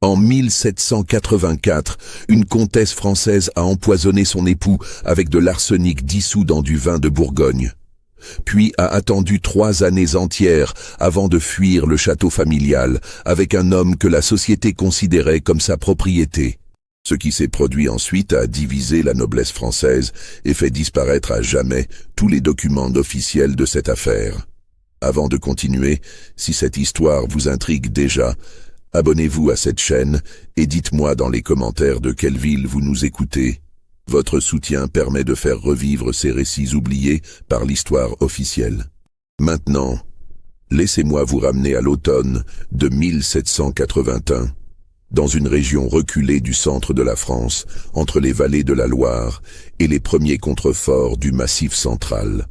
En 1784, une comtesse française a empoisonné son époux avec de l'arsenic dissous dans du vin de Bourgogne, puis a attendu 3 années entières avant de fuir le château familial avec un homme que la société considérait comme sa propriété. Ce qui s'est produit ensuite a divisé la noblesse française et fait disparaître à jamais tous les documents officiels de cette affaire. Avant de continuer, si cette histoire vous intrigue déjà, abonnez-vous à cette chaîne et dites-moi dans les commentaires de quelle ville vous nous écoutez. Votre soutien permet de faire revivre ces récits oubliés par l'histoire officielle. Maintenant, laissez-moi vous ramener à l'automne de 1781, dans une région reculée du centre de la France, entre les vallées de la Loire et les premiers contreforts du Massif central.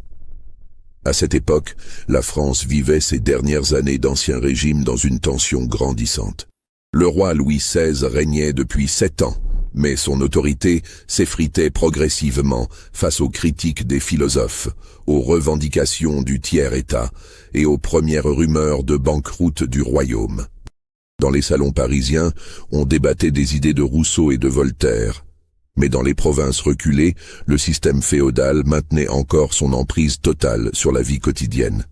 À cette époque, la France vivait ses dernières années d'Ancien Régime dans une tension grandissante. Le roi Louis XVI régnait depuis 7 ans, mais son autorité s'effritait progressivement face aux critiques des philosophes, aux revendications du tiers-État et aux premières rumeurs de banqueroute du royaume. Dans les salons parisiens, on débattait des idées de Rousseau et de Voltaire. Mais dans les provinces reculées, le système féodal maintenait encore son emprise totale sur la vie quotidienne.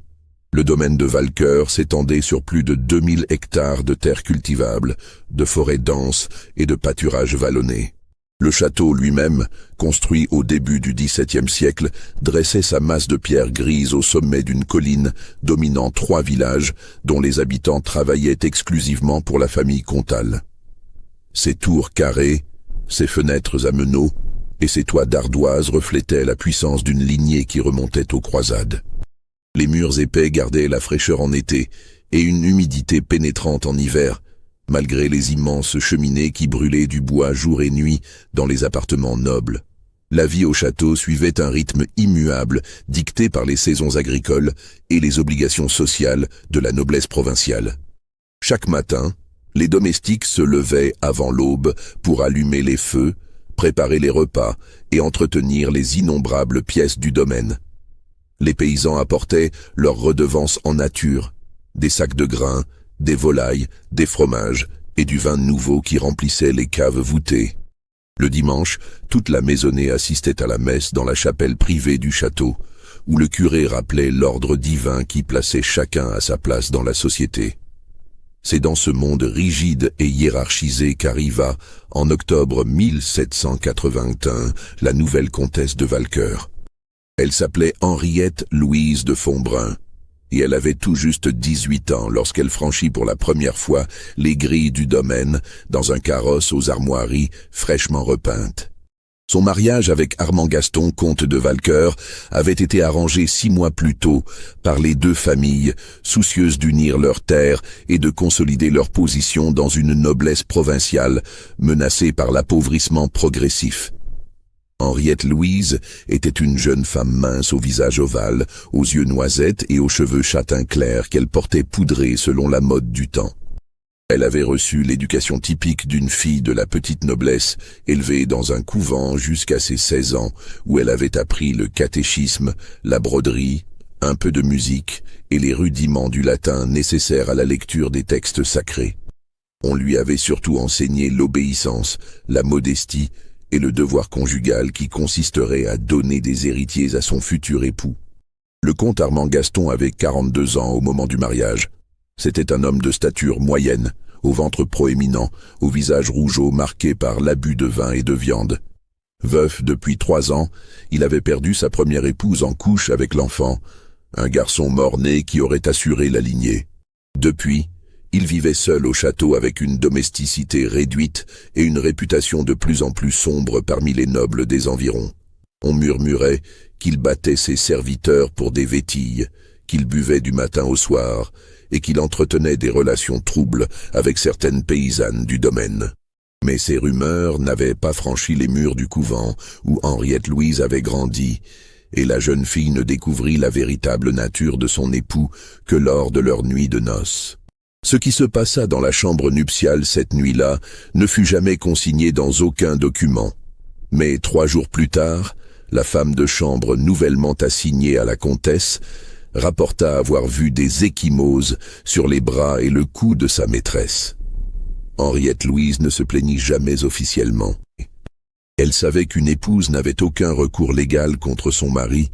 Le domaine de Valcoeur s'étendait sur plus de 2000 hectares de terres cultivables, de forêts denses et de pâturages vallonnés. Le château lui-même, construit au début du XVIIe siècle, dressait sa masse de pierres grises au sommet d'une colline dominant 3 villages dont les habitants travaillaient exclusivement pour la famille comtale. Ses tours carrées, ses fenêtres à meneaux et ses toits d'ardoise reflétaient la puissance d'une lignée qui remontait aux croisades. Les murs épais gardaient la fraîcheur en été et une humidité pénétrante en hiver, malgré les immenses cheminées qui brûlaient du bois jour et nuit dans les appartements nobles. La vie au château suivait un rythme immuable dicté par les saisons agricoles et les obligations sociales de la noblesse provinciale. Chaque matin, les domestiques se levaient avant l'aube pour allumer les feux, préparer les repas et entretenir les innombrables pièces du domaine. Les paysans apportaient leurs redevances en nature, des sacs de grains, des volailles, des fromages et du vin nouveau qui remplissait les caves voûtées. Le dimanche, toute la maisonnée assistait à la messe dans la chapelle privée du château, où le curé rappelait l'ordre divin qui plaçait chacun à sa place dans la société. C'est dans ce monde rigide et hiérarchisé qu'arriva, en octobre 1781, la nouvelle comtesse de Valcoeur. Elle s'appelait Henriette Louise de Fontbrun, et elle avait tout juste 18 ans lorsqu'elle franchit pour la première fois les grilles du domaine dans un carrosse aux armoiries fraîchement repeintes. Son mariage avec Armand Gaston, comte de Valcoeur, avait été arrangé 6 mois plus tôt par les 2 familles, soucieuses d'unir leurs terres et de consolider leur position dans une noblesse provinciale menacée par l'appauvrissement progressif. Henriette Louise était une jeune femme mince au visage ovale, aux yeux noisettes et aux cheveux châtain clair qu'elle portait poudrés selon la mode du temps. Elle avait reçu l'éducation typique d'une fille de la petite noblesse, élevée dans un couvent jusqu'à ses 16 ans, où elle avait appris le catéchisme, la broderie, un peu de musique et les rudiments du latin nécessaires à la lecture des textes sacrés. On lui avait surtout enseigné l'obéissance, la modestie et le devoir conjugal qui consisterait à donner des héritiers à son futur époux. Le comte Armand Gaston avait 42 ans au moment du mariage. C'était un homme de stature moyenne, au ventre proéminent, au visage rougeau marqué par l'abus de vin et de viande. Veuf depuis 3 ans, il avait perdu sa première épouse en couche avec l'enfant, un garçon mort-né qui aurait assuré la lignée. Depuis, il vivait seul au château avec une domesticité réduite et une réputation de plus en plus sombre parmi les nobles des environs. On murmurait qu'il battait ses serviteurs pour des vétilles, qu'il buvait du matin au soir, et qu'il entretenait des relations troubles avec certaines paysannes du domaine. Mais ces rumeurs n'avaient pas franchi les murs du couvent où Henriette Louise avait grandi, et la jeune fille ne découvrit la véritable nature de son époux que lors de leur nuit de noces. Ce qui se passa dans la chambre nuptiale cette nuit-là ne fut jamais consigné dans aucun document. Mais 3 jours plus tard, la femme de chambre nouvellement assignée à la comtesse rapporta avoir vu des ecchymoses sur les bras et le cou de sa maîtresse. Henriette Louise ne se plaignit jamais officiellement. Elle savait qu'une épouse n'avait aucun recours légal contre son mari,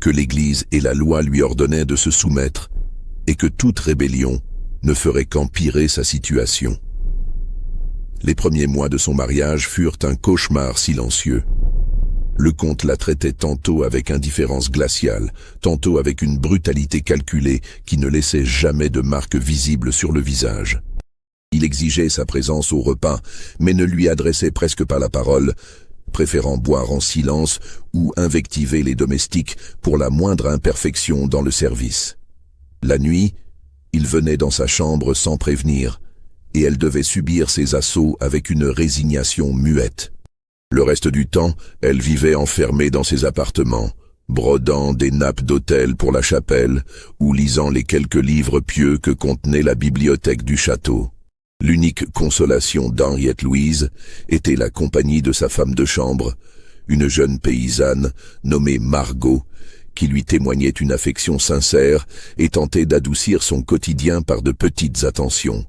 que l'Église et la loi lui ordonnaient de se soumettre, et que toute rébellion ne ferait qu'empirer sa situation. Les premiers mois de son mariage furent un cauchemar silencieux. Le comte la traitait tantôt avec indifférence glaciale, tantôt avec une brutalité calculée qui ne laissait jamais de marque visible sur le visage. Il exigeait sa présence au repas, mais ne lui adressait presque pas la parole, préférant boire en silence ou invectiver les domestiques pour la moindre imperfection dans le service. La nuit, il venait dans sa chambre sans prévenir, et elle devait subir ses assauts avec une résignation muette. Le reste du temps, elle vivait enfermée dans ses appartements, brodant des nappes d'autel pour la chapelle ou lisant les quelques livres pieux que contenait la bibliothèque du château. L'unique consolation d'Henriette Louise était la compagnie de sa femme de chambre, une jeune paysanne nommée Margot, qui lui témoignait une affection sincère et tentait d'adoucir son quotidien par de petites attentions.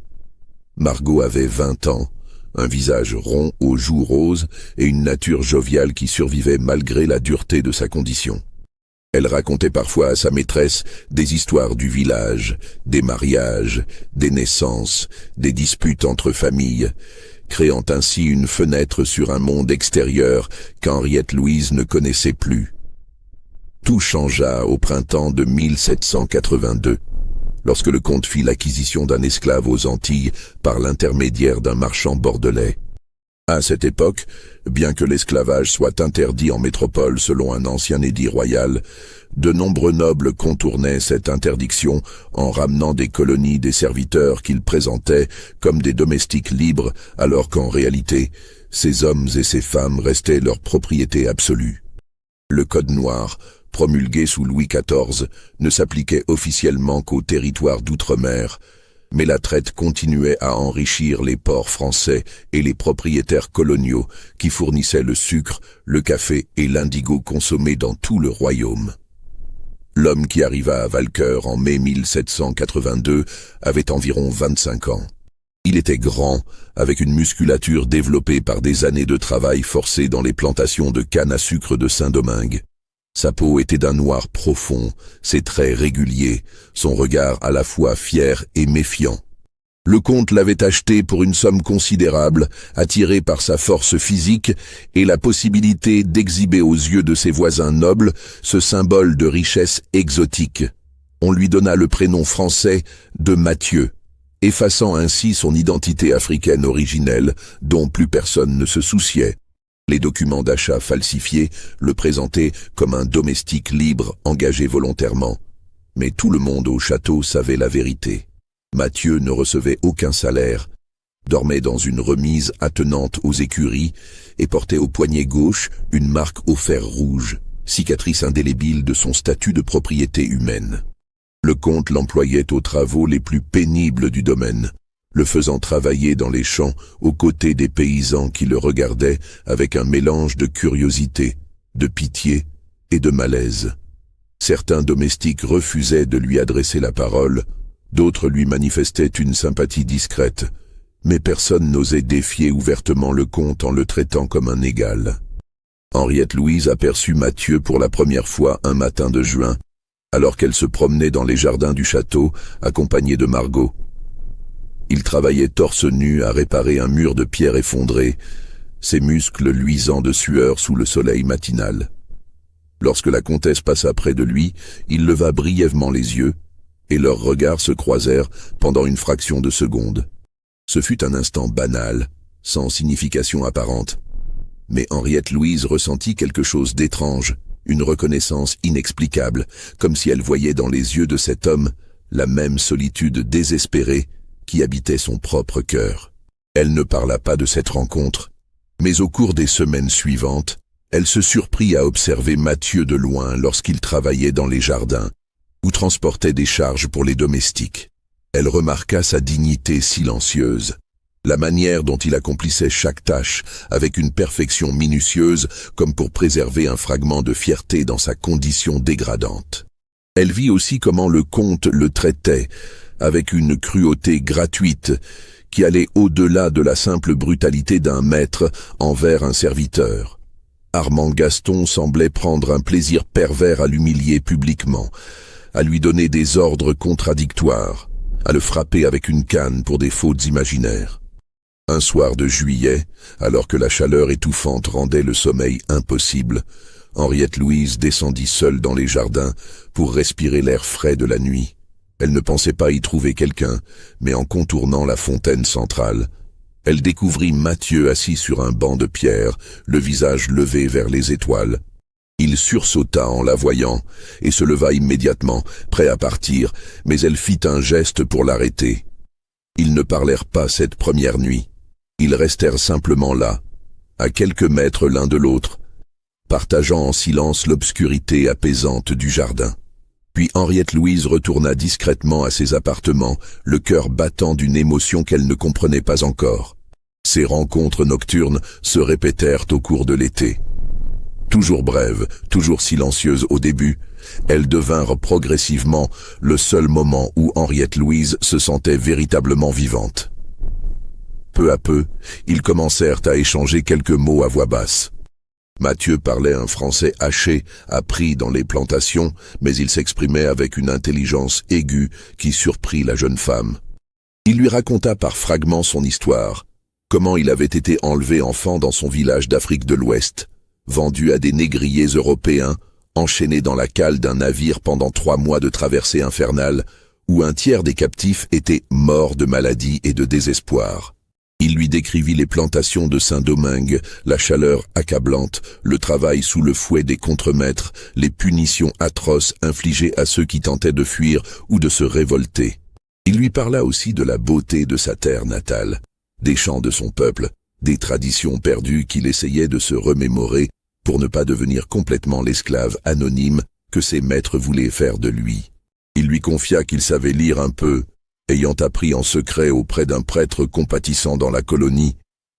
Margot avait 20 ans, un visage rond aux joues roses et une nature joviale qui survivait malgré la dureté de sa condition. Elle racontait parfois à sa maîtresse des histoires du village, des mariages, des naissances, des disputes entre familles, créant ainsi une fenêtre sur un monde extérieur qu'Henriette Louise ne connaissait plus. Tout changea au printemps de 1782, lorsque le comte fit l'acquisition d'un esclave aux Antilles par l'intermédiaire d'un marchand bordelais. À cette époque, bien que l'esclavage soit interdit en métropole selon un ancien édit royal, de nombreux nobles contournaient cette interdiction en ramenant des colonies des serviteurs qu'ils présentaient comme des domestiques libres, alors qu'en réalité, ces hommes et ces femmes restaient leur propriété absolue. Le Code noir, promulgué sous Louis XIV, ne s'appliquait officiellement qu'aux territoires d'outre-mer, mais la traite continuait à enrichir les ports français et les propriétaires coloniaux qui fournissaient le sucre, le café et l'indigo consommés dans tout le royaume. L'homme qui arriva à Valcoeur en mai 1782 avait environ 25 ans. Il était grand, avec une musculature développée par des années de travail forcé dans les plantations de canne à sucre de Saint-Domingue. Sa peau était d'un noir profond, ses traits réguliers, son regard à la fois fier et méfiant. Le comte l'avait acheté pour une somme considérable, attiré par sa force physique et la possibilité d'exhiber aux yeux de ses voisins nobles ce symbole de richesse exotique. On lui donna le prénom français de Mathieu, effaçant ainsi son identité africaine originelle dont plus personne ne se souciait. Les documents d'achat falsifiés le présentaient comme un domestique libre engagé volontairement. Mais tout le monde au château savait la vérité. Mathieu ne recevait aucun salaire, dormait dans une remise attenante aux écuries et portait au poignet gauche une marque au fer rouge, cicatrice indélébile de son statut de propriété humaine. Le comte l'employait aux travaux les plus pénibles du domaine, le faisant travailler dans les champs aux côtés des paysans qui le regardaient avec un mélange de curiosité, de pitié et de malaise. Certains domestiques refusaient de lui adresser la parole, d'autres lui manifestaient une sympathie discrète, mais personne n'osait défier ouvertement le comte en le traitant comme un égal. Henriette Louise aperçut Mathieu pour la première fois un matin de juin, alors qu'elle se promenait dans les jardins du château, accompagnée de Margot. Il travaillait torse nu à réparer un mur de pierre effondré, ses muscles luisant de sueur sous le soleil matinal. Lorsque la comtesse passa près de lui, il leva brièvement les yeux, et leurs regards se croisèrent pendant une fraction de seconde. Ce fut un instant banal, sans signification apparente. Mais Henriette Louise ressentit quelque chose d'étrange, une reconnaissance inexplicable, comme si elle voyait dans les yeux de cet homme la même solitude désespérée qui habitait son propre cœur. Elle ne parla pas de cette rencontre, mais au cours des semaines suivantes, elle se surprit à observer Mathieu de loin lorsqu'il travaillait dans les jardins, ou transportait des charges pour les domestiques. Elle remarqua sa dignité silencieuse, la manière dont il accomplissait chaque tâche avec une perfection minutieuse comme pour préserver un fragment de fierté dans sa condition dégradante. Elle vit aussi comment le comte le traitait, avec une cruauté gratuite qui allait au-delà de la simple brutalité d'un maître envers un serviteur. Armand Gaston semblait prendre un plaisir pervers à l'humilier publiquement, à lui donner des ordres contradictoires, à le frapper avec une canne pour des fautes imaginaires. Un soir de juillet, alors que la chaleur étouffante rendait le sommeil impossible, Henriette Louise descendit seule dans les jardins pour respirer l'air frais de la nuit. Elle ne pensait pas y trouver quelqu'un, mais en contournant la fontaine centrale, elle découvrit Mathieu assis sur un banc de pierre, le visage levé vers les étoiles. Il sursauta en la voyant et se leva immédiatement, prêt à partir, mais elle fit un geste pour l'arrêter. Ils ne parlèrent pas cette première nuit. Ils restèrent simplement là, à quelques mètres l'un de l'autre, partageant en silence l'obscurité apaisante du jardin. Puis Henriette Louise retourna discrètement à ses appartements, le cœur battant d'une émotion qu'elle ne comprenait pas encore. Ces rencontres nocturnes se répétèrent au cours de l'été. Toujours brèves, toujours silencieuses au début, elles devinrent progressivement le seul moment où Henriette Louise se sentait véritablement vivante. Peu à peu, ils commencèrent à échanger quelques mots à voix basse. Mathieu parlait un français haché, appris dans les plantations, mais il s'exprimait avec une intelligence aiguë qui surprit la jeune femme. Il lui raconta par fragments son histoire, comment il avait été enlevé enfant dans son village d'Afrique de l'Ouest, vendu à des négriers européens, enchaîné dans la cale d'un navire pendant 3 mois de traversée infernale, où un tiers des captifs étaient morts de maladie et de désespoir. Il lui décrivit les plantations de Saint-Domingue, la chaleur accablante, le travail sous le fouet des contremaîtres, les punitions atroces infligées à ceux qui tentaient de fuir ou de se révolter. Il lui parla aussi de la beauté de sa terre natale, des chants de son peuple, des traditions perdues qu'il essayait de se remémorer pour ne pas devenir complètement l'esclave anonyme que ses maîtres voulaient faire de lui. Il lui confia qu'il savait lire un peu, ayant appris en secret auprès d'un prêtre compatissant dans la colonie,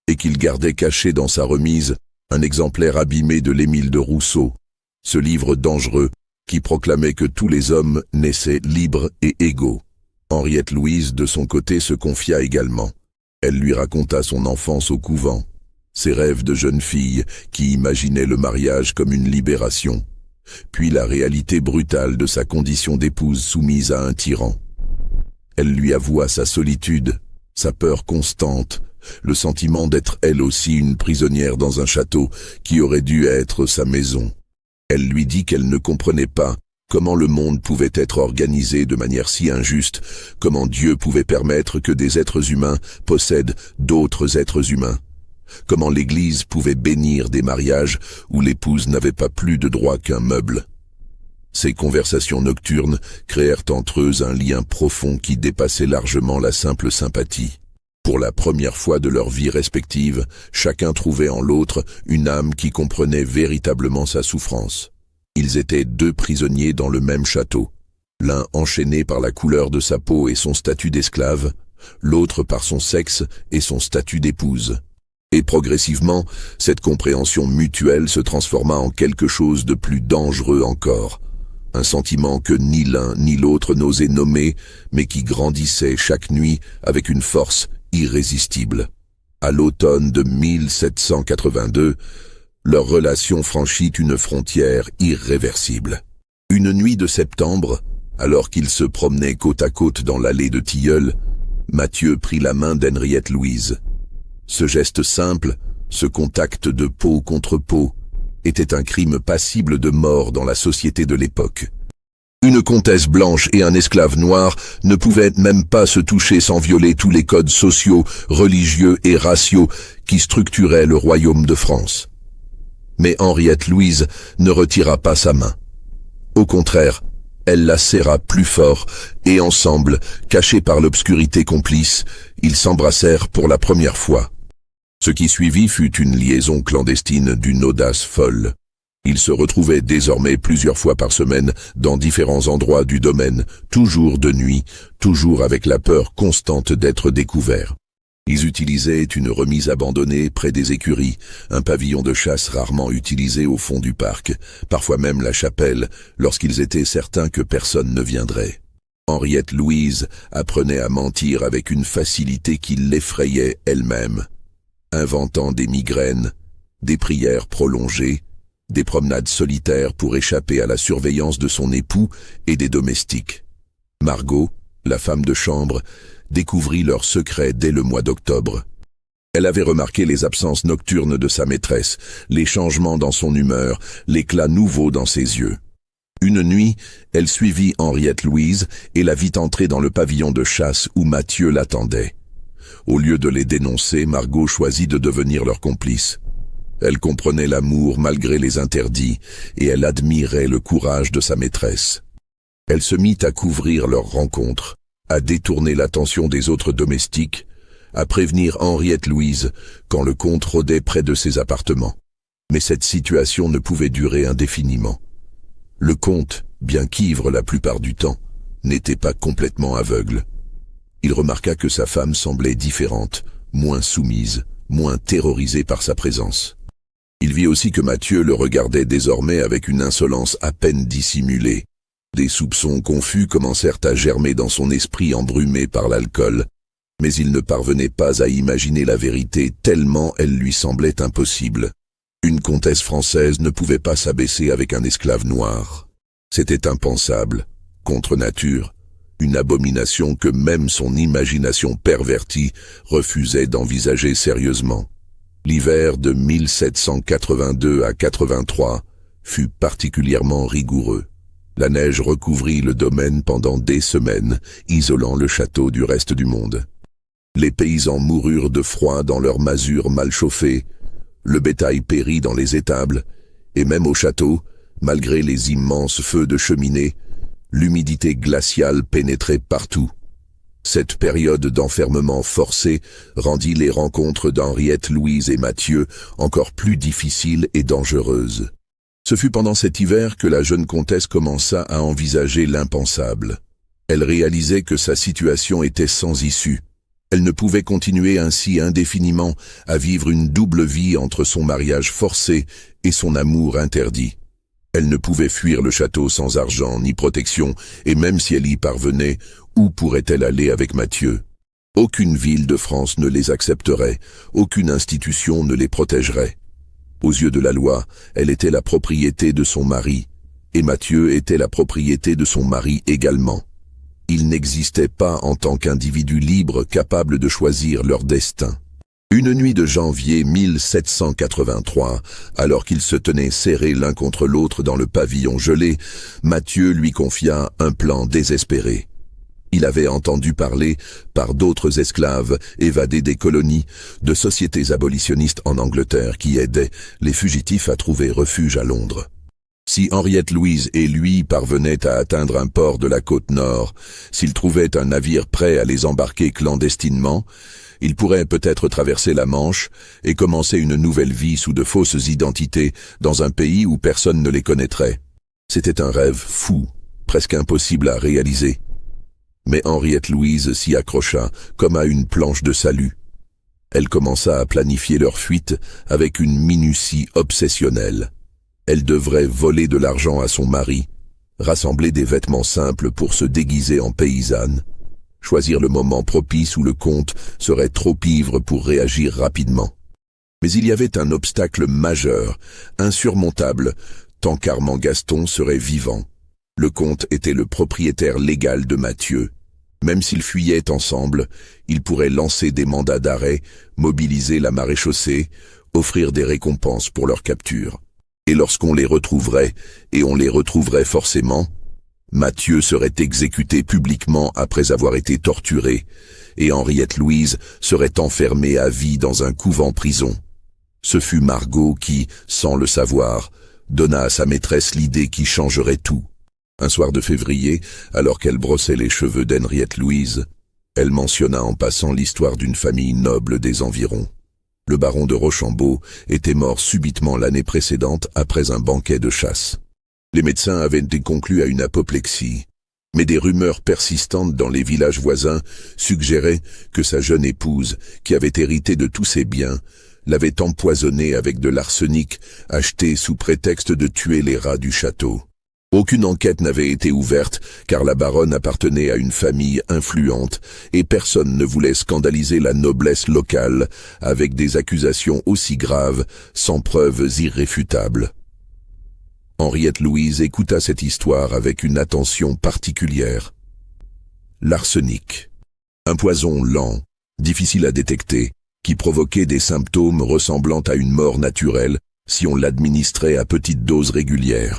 et qu'il gardait caché dans sa remise un exemplaire abîmé de l'Émile de Rousseau, ce livre dangereux qui proclamait que tous les hommes naissaient libres et égaux. Henriette Louise, de son côté, se confia également. Elle lui raconta son enfance au couvent, ses rêves de jeune fille qui imaginait le mariage comme une libération, puis la réalité brutale de sa condition d'épouse soumise à un tyran. Elle lui avoua sa solitude, sa peur constante, le sentiment d'être elle aussi une prisonnière dans un château qui aurait dû être sa maison. Elle lui dit qu'elle ne comprenait pas comment le monde pouvait être organisé de manière si injuste, comment Dieu pouvait permettre que des êtres humains possèdent d'autres êtres humains, comment l'Église pouvait bénir des mariages où l'épouse n'avait pas plus de droit qu'un meuble. Ces conversations nocturnes créèrent entre eux un lien profond qui dépassait largement la simple sympathie. Pour la première fois de leur vie respective, chacun trouvait en l'autre une âme qui comprenait véritablement sa souffrance. Ils étaient 2 prisonniers dans le même château, l'un enchaîné par la couleur de sa peau et son statut d'esclave, l'autre par son sexe et son statut d'épouse. Et progressivement, cette compréhension mutuelle se transforma en quelque chose de plus dangereux encore. Un sentiment que ni l'un ni l'autre n'osait nommer, mais qui grandissait chaque nuit avec une force irrésistible. À l'automne de 1782, leur relation franchit une frontière irréversible. Une nuit de septembre, alors qu'ils se promenaient côte à côte dans l'allée de Tilleuls, Mathieu prit la main d'Henriette Louise. Ce geste simple, ce contact de peau contre peau, était un crime passible de mort dans la société de l'époque. Une comtesse blanche et un esclave noir ne pouvaient même pas se toucher sans violer tous les codes sociaux, religieux et raciaux qui structuraient le royaume de France. Mais Henriette Louise ne retira pas sa main. Au contraire, elle la serra plus fort, et ensemble, cachés par l'obscurité complice, ils s'embrassèrent pour la première fois. Ce qui suivit fut une liaison clandestine d'une audace folle. Ils se retrouvaient désormais plusieurs fois par semaine dans différents endroits du domaine, toujours de nuit, toujours avec la peur constante d'être découverts. Ils utilisaient une remise abandonnée près des écuries, un pavillon de chasse rarement utilisé au fond du parc, parfois même la chapelle, lorsqu'ils étaient certains que personne ne viendrait. Henriette Louise apprenait à mentir avec une facilité qui l'effrayait elle-même, inventant des migraines, des prières prolongées, des promenades solitaires pour échapper à la surveillance de son époux et des domestiques. Margot, la femme de chambre, découvrit leur secret dès le mois d'octobre. Elle avait remarqué les absences nocturnes de sa maîtresse, les changements dans son humeur, l'éclat nouveau dans ses yeux. Une nuit, elle suivit Henriette Louise et la vit entrer dans le pavillon de chasse où Mathieu l'attendait. Au lieu de les dénoncer, Margot choisit de devenir leur complice. Elle comprenait l'amour malgré les interdits et elle admirait le courage de sa maîtresse. Elle se mit à couvrir leur rencontre, à détourner l'attention des autres domestiques, à prévenir Henriette Louise quand le comte rôdait près de ses appartements. Mais cette situation ne pouvait durer indéfiniment. Le comte, bien qu'ivre la plupart du temps, n'était pas complètement aveugle. Il remarqua que sa femme semblait différente, moins soumise, moins terrorisée par sa présence. Il vit aussi que Mathieu le regardait désormais avec une insolence à peine dissimulée. Des soupçons confus commencèrent à germer dans son esprit embrumé par l'alcool, mais il ne parvenait pas à imaginer la vérité tellement elle lui semblait impossible. Une comtesse française ne pouvait pas s'abaisser avec un esclave noir. C'était impensable, contre nature, une abomination que même son imagination pervertie refusait d'envisager sérieusement. L'hiver de 1782 à 83 fut particulièrement rigoureux. La neige recouvrit le domaine pendant des semaines, isolant le château du reste du monde. Les paysans moururent de froid dans leurs masures mal chauffées, le bétail périt dans les étables, et même au château, malgré les immenses feux de cheminée, l'humidité glaciale pénétrait partout. Cette période d'enfermement forcé rendit les rencontres d'Henriette Louise et Mathieu encore plus difficiles et dangereuses. Ce fut pendant cet hiver que la jeune comtesse commença à envisager l'impensable. Elle réalisait que sa situation était sans issue. Elle ne pouvait continuer ainsi indéfiniment à vivre une double vie entre son mariage forcé et son amour interdit. Elle ne pouvait fuir le château sans argent ni protection, et même si elle y parvenait, où pourrait-elle aller avec Mathieu? Aucune ville de France ne les accepterait, aucune institution ne les protégerait. Aux yeux de la loi, elle était la propriété de son mari, et Mathieu était la propriété de son mari également. Ils n'existaient pas en tant qu'individus libres capables de choisir leur destin. Une nuit de janvier 1783, alors qu'ils se tenaient serrés l'un contre l'autre dans le pavillon gelé, Mathieu lui confia un plan désespéré. Il avait entendu parler, par d'autres esclaves évadés des colonies, de sociétés abolitionnistes en Angleterre qui aidaient les fugitifs à trouver refuge à Londres. Si Henriette Louise et lui parvenaient à atteindre un port de la côte nord, s'ils trouvaient un navire prêt à les embarquer clandestinement, ils pourraient peut-être traverser la Manche et commencer une nouvelle vie sous de fausses identités dans un pays où personne ne les connaîtrait. C'était un rêve fou, presque impossible à réaliser. Mais Henriette Louise s'y accrocha comme à une planche de salut. Elle commença à planifier leur fuite avec une minutie obsessionnelle. Elle devrait voler de l'argent à son mari, rassembler des vêtements simples pour se déguiser en paysanne, choisir le moment propice où le comte serait trop ivre pour réagir rapidement. Mais il y avait un obstacle majeur, insurmontable, tant qu'Armand Gaston serait vivant. Le comte était le propriétaire légal de Mathieu. Même s'ils fuyaient ensemble, ils pourraient lancer des mandats d'arrêt, mobiliser la maréchaussée, offrir des récompenses pour leur capture. Et lorsqu'on les retrouverait, et on les retrouverait forcément, Mathieu serait exécuté publiquement après avoir été torturé, et Henriette Louise serait enfermée à vie dans un couvent-prison. Ce fut Margot qui, sans le savoir, donna à sa maîtresse l'idée qui changerait tout. Un soir de février, alors qu'elle brossait les cheveux d'Henriette Louise, elle mentionna en passant l'histoire d'une famille noble des environs. Le baron de Rochambeau était mort subitement l'année précédente après un banquet de chasse. Les médecins avaient été conclus à une apoplexie, mais des rumeurs persistantes dans les villages voisins suggéraient que sa jeune épouse, qui avait hérité de tous ses biens, l'avait empoisonné avec de l'arsenic acheté sous prétexte de tuer les rats du château. Aucune enquête n'avait été ouverte car la baronne appartenait à une famille influente et personne ne voulait scandaliser la noblesse locale avec des accusations aussi graves sans preuves irréfutables. Henriette Louise écouta cette histoire avec une attention particulière. L'arsenic. Un poison lent, difficile à détecter, qui provoquait des symptômes ressemblant à une mort naturelle si on l'administrait à petites doses régulières.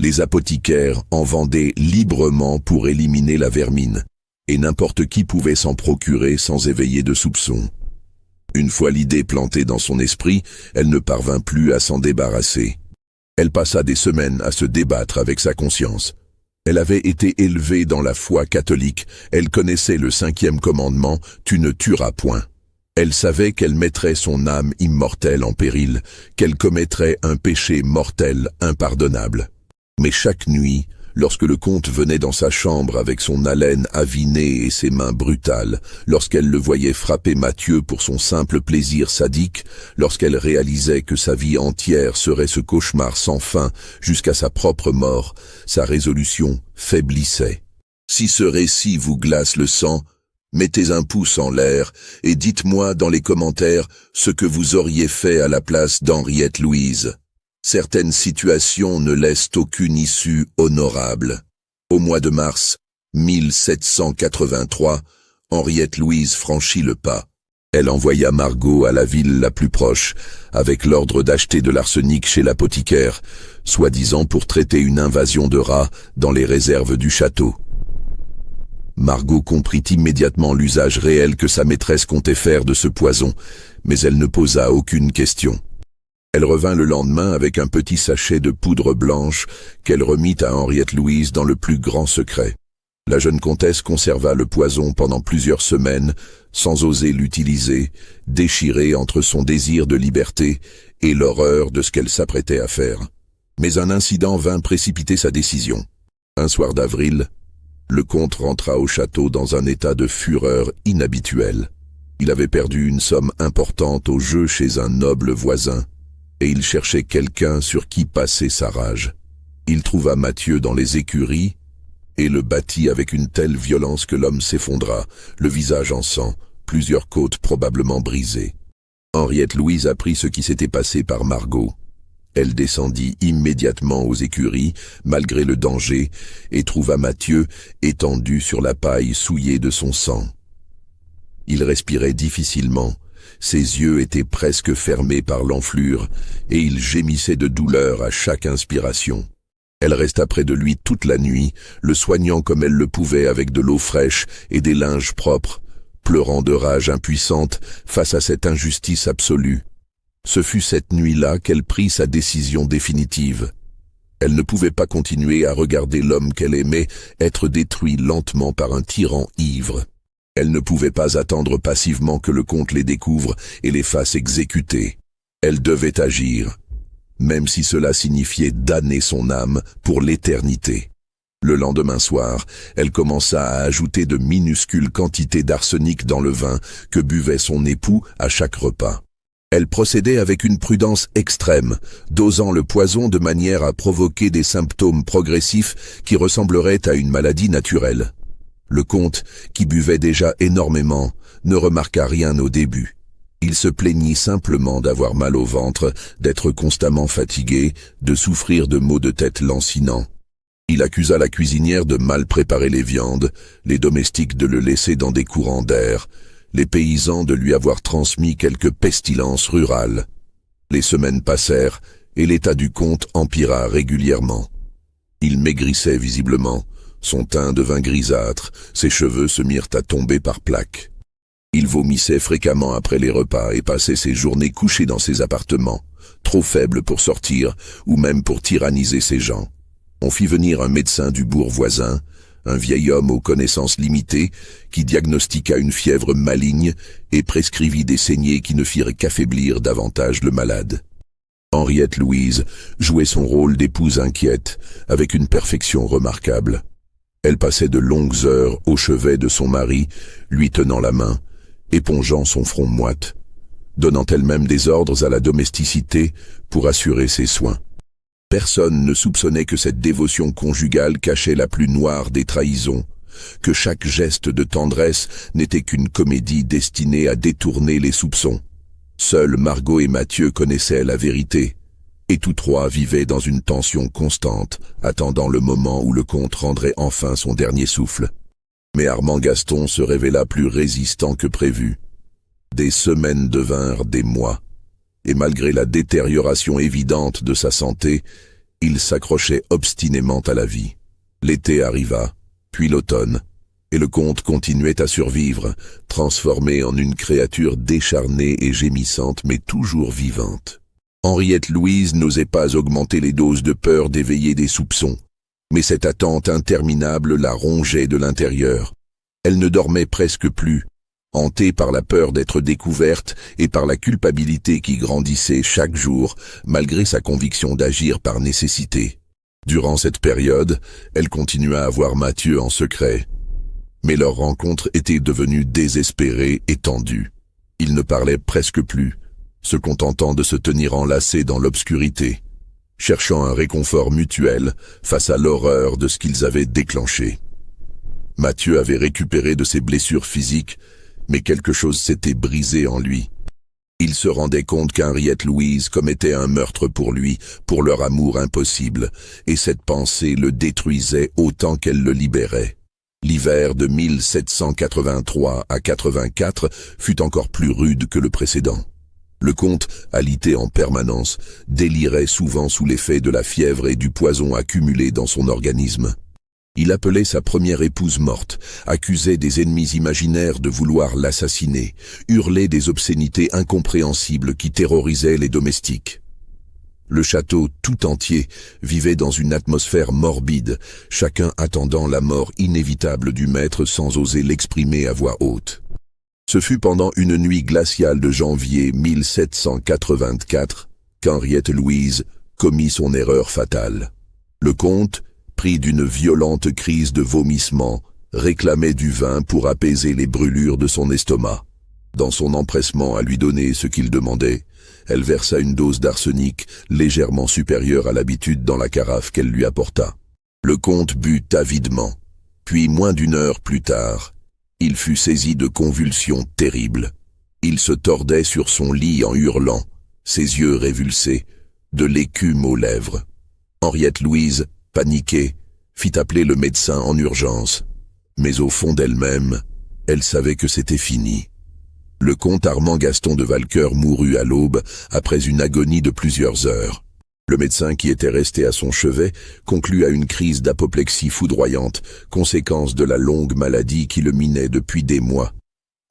Les apothicaires en vendaient librement pour éliminer la vermine, et n'importe qui pouvait s'en procurer sans éveiller de soupçons. Une fois l'idée plantée dans son esprit, elle ne parvint plus à s'en débarrasser. Elle passa des semaines à se débattre avec sa conscience. Elle avait été élevée dans la foi catholique, elle connaissait le 5e commandement « Tu ne tueras point ». Elle savait qu'elle mettrait son âme immortelle en péril, qu'elle commettrait un péché mortel impardonnable. Mais chaque nuit, lorsque le comte venait dans sa chambre avec son haleine avinée et ses mains brutales, lorsqu'elle le voyait frapper Mathieu pour son simple plaisir sadique, lorsqu'elle réalisait que sa vie entière serait ce cauchemar sans fin jusqu'à sa propre mort, sa résolution faiblissait. Si ce récit vous glace le sang, mettez un pouce en l'air et dites-moi dans les commentaires ce que vous auriez fait à la place d'Henriette Louise. Certaines situations ne laissent aucune issue honorable. Au mois de mars 1783, Henriette Louise franchit le pas. Elle envoya Margot à la ville la plus proche, avec l'ordre d'acheter de l'arsenic chez l'apothicaire, soi-disant pour traiter une invasion de rats dans les réserves du château. Margot comprit immédiatement l'usage réel que sa maîtresse comptait faire de ce poison, mais elle ne posa aucune question. Elle revint le lendemain avec un petit sachet de poudre blanche qu'elle remit à Henriette Louise dans le plus grand secret. La jeune comtesse conserva le poison pendant plusieurs semaines, sans oser l'utiliser, déchirée entre son désir de liberté et l'horreur de ce qu'elle s'apprêtait à faire. Mais un incident vint précipiter sa décision. Un soir d'avril, le comte rentra au château dans un état de fureur inhabituel. Il avait perdu une somme importante au jeu chez un noble voisin, et il cherchait quelqu'un sur qui passer sa rage. Il trouva Mathieu dans les écuries et le battit avec une telle violence que l'homme s'effondra, le visage en sang, plusieurs côtes probablement brisées. Henriette Louise apprit ce qui s'était passé par Margot. Elle descendit immédiatement aux écuries, malgré le danger, et trouva Mathieu étendu sur la paille souillée de son sang. Il respirait difficilement. Ses yeux étaient presque fermés par l'enflure, et il gémissait de douleur à chaque inspiration. Elle resta près de lui toute la nuit, le soignant comme elle le pouvait avec de l'eau fraîche et des linges propres, pleurant de rage impuissante face à cette injustice absolue. Ce fut cette nuit-là qu'elle prit sa décision définitive. Elle ne pouvait pas continuer à regarder l'homme qu'elle aimait être détruit lentement par un tyran ivre. Elle ne pouvait pas attendre passivement que le comte les découvre et les fasse exécuter. Elle devait agir, même si cela signifiait damner son âme pour l'éternité. Le lendemain soir, elle commença à ajouter de minuscules quantités d'arsenic dans le vin que buvait son époux à chaque repas. Elle procédait avec une prudence extrême, dosant le poison de manière à provoquer des symptômes progressifs qui ressembleraient à une maladie naturelle. Le comte, qui buvait déjà énormément, ne remarqua rien au début. Il se plaignit simplement d'avoir mal au ventre, d'être constamment fatigué, de souffrir de maux de tête lancinants. Il accusa la cuisinière de mal préparer les viandes, les domestiques de le laisser dans des courants d'air, les paysans de lui avoir transmis quelques pestilences rurales. Les semaines passèrent et l'état du comte empira régulièrement. Il maigrissait visiblement. Son teint devint grisâtre, ses cheveux se mirent à tomber par plaques. Il vomissait fréquemment après les repas et passait ses journées couché dans ses appartements, trop faible pour sortir ou même pour tyranniser ses gens. On fit venir un médecin du bourg voisin, un vieil homme aux connaissances limitées, qui diagnostiqua une fièvre maligne et prescrivit des saignées qui ne firent qu'affaiblir davantage le malade. Henriette Louise jouait son rôle d'épouse inquiète, avec une perfection remarquable. Elle passait de longues heures au chevet de son mari, lui tenant la main, épongeant son front moite, donnant elle-même des ordres à la domesticité pour assurer ses soins. Personne ne soupçonnait que cette dévotion conjugale cachait la plus noire des trahisons, que chaque geste de tendresse n'était qu'une comédie destinée à détourner les soupçons. Seuls Margot et Mathieu connaissaient la vérité, et tous trois vivaient dans une tension constante, attendant le moment où le comte rendrait enfin son dernier souffle. Mais Armand Gaston se révéla plus résistant que prévu. Des semaines devinrent des mois, et malgré la détérioration évidente de sa santé, il s'accrochait obstinément à la vie. L'été arriva, puis l'automne, et le comte continuait à survivre, transformé en une créature décharnée et gémissante mais toujours vivante. Henriette Louise n'osait pas augmenter les doses de peur d'éveiller des soupçons, mais cette attente interminable la rongeait de l'intérieur. Elle ne dormait presque plus, hantée par la peur d'être découverte et par la culpabilité qui grandissait chaque jour, malgré sa conviction d'agir par nécessité. Durant cette période, elle continua à voir Mathieu en secret. Mais leur rencontre était devenue désespérée et tendue. Ils ne parlaient presque plus, se contentant de se tenir enlacés dans l'obscurité, cherchant un réconfort mutuel face à l'horreur de ce qu'ils avaient déclenché. Mathieu avait récupéré de ses blessures physiques, mais quelque chose s'était brisé en lui. Il se rendait compte qu'Henriette Louise commettait un meurtre pour lui, pour leur amour impossible, et cette pensée le détruisait autant qu'elle le libérait. L'hiver de 1783 à 84 fut encore plus rude que le précédent. Le comte, alité en permanence, délirait souvent sous l'effet de la fièvre et du poison accumulé dans son organisme. Il appelait sa première épouse morte, accusait des ennemis imaginaires de vouloir l'assassiner, hurlait des obscénités incompréhensibles qui terrorisaient les domestiques. Le château tout entier vivait dans une atmosphère morbide, chacun attendant la mort inévitable du maître sans oser l'exprimer à voix haute. Ce fut pendant une nuit glaciale de janvier 1784 qu'Henriette Louise commit son erreur fatale. Le comte, pris d'une violente crise de vomissement, réclamait du vin pour apaiser les brûlures de son estomac. Dans son empressement à lui donner ce qu'il demandait, elle versa une dose d'arsenic légèrement supérieure à l'habitude dans la carafe qu'elle lui apporta. Le comte but avidement, puis moins d'une heure plus tard, il fut saisi de convulsions terribles. Il se tordait sur son lit en hurlant, ses yeux révulsés, de l'écume aux lèvres. Henriette Louise, paniquée, fit appeler le médecin en urgence. Mais au fond d'elle-même, elle savait que c'était fini. Le comte Armand Gaston de Valcœur mourut à l'aube après une agonie de plusieurs heures. Le médecin qui était resté à son chevet conclut à une crise d'apoplexie foudroyante, conséquence de la longue maladie qui le minait depuis des mois.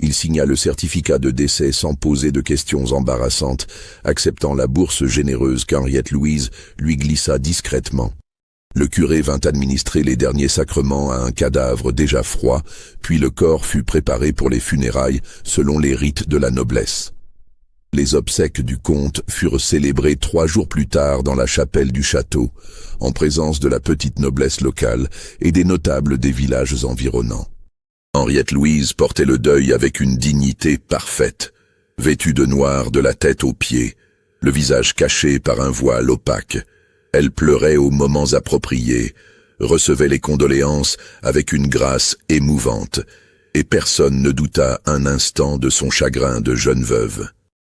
Il signa le certificat de décès sans poser de questions embarrassantes, acceptant la bourse généreuse qu'Henriette Louise lui glissa discrètement. Le curé vint administrer les derniers sacrements à un cadavre déjà froid, puis le corps fut préparé pour les funérailles selon les rites de la noblesse. Les obsèques du comte furent célébrées 3 jours plus tard dans la chapelle du château, en présence de la petite noblesse locale et des notables des villages environnants. Henriette Louise portait le deuil avec une dignité parfaite, vêtue de noir de la tête aux pieds, le visage caché par un voile opaque. Elle pleurait aux moments appropriés, recevait les condoléances avec une grâce émouvante, et personne ne douta un instant de son chagrin de jeune veuve.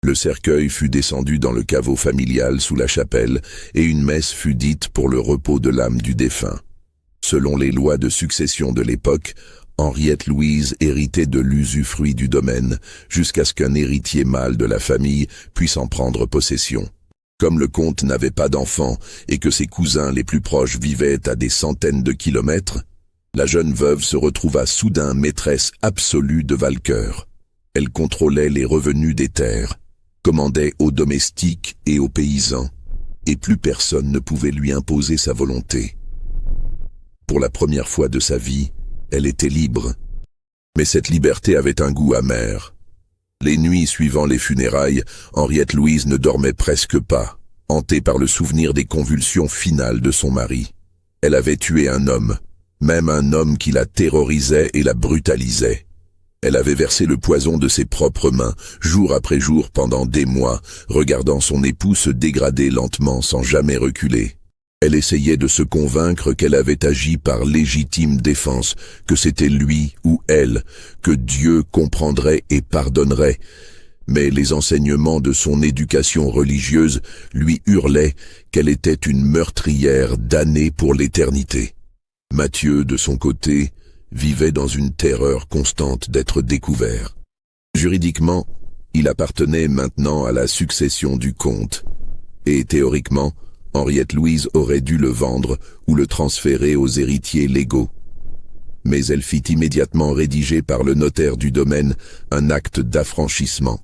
Le cercueil fut descendu dans le caveau familial sous la chapelle, et une messe fut dite pour le repos de l'âme du défunt. Selon les lois de succession de l'époque, Henriette Louise héritait de l'usufruit du domaine, jusqu'à ce qu'un héritier mâle de la famille puisse en prendre possession. Comme le comte n'avait pas d'enfants et que ses cousins les plus proches vivaient à des centaines de kilomètres, la jeune veuve se retrouva soudain maîtresse absolue de Valcœur. Elle contrôlait les revenus des terres, commandait aux domestiques et aux paysans, et plus personne ne pouvait lui imposer sa volonté. Pour la première fois de sa vie, elle était libre. Mais cette liberté avait un goût amer. Les nuits suivant les funérailles, Henriette Louise ne dormait presque pas, hantée par le souvenir des convulsions finales de son mari. Elle avait tué un homme, même un homme qui la terrorisait et la brutalisait. Elle avait versé le poison de ses propres mains, jour après jour pendant des mois, regardant son époux se dégrader lentement sans jamais reculer. Elle essayait de se convaincre qu'elle avait agi par légitime défense, que c'était lui ou elle, que Dieu comprendrait et pardonnerait. Mais les enseignements de son éducation religieuse lui hurlaient qu'elle était une meurtrière damnée pour l'éternité. Mathieu, de son côté, vivait dans une terreur constante d'être découvert. Juridiquement, il appartenait maintenant à la succession du comte, et théoriquement, Henriette Louise aurait dû le vendre ou le transférer aux héritiers légaux. Mais elle fit immédiatement rédiger par le notaire du domaine un acte d'affranchissement,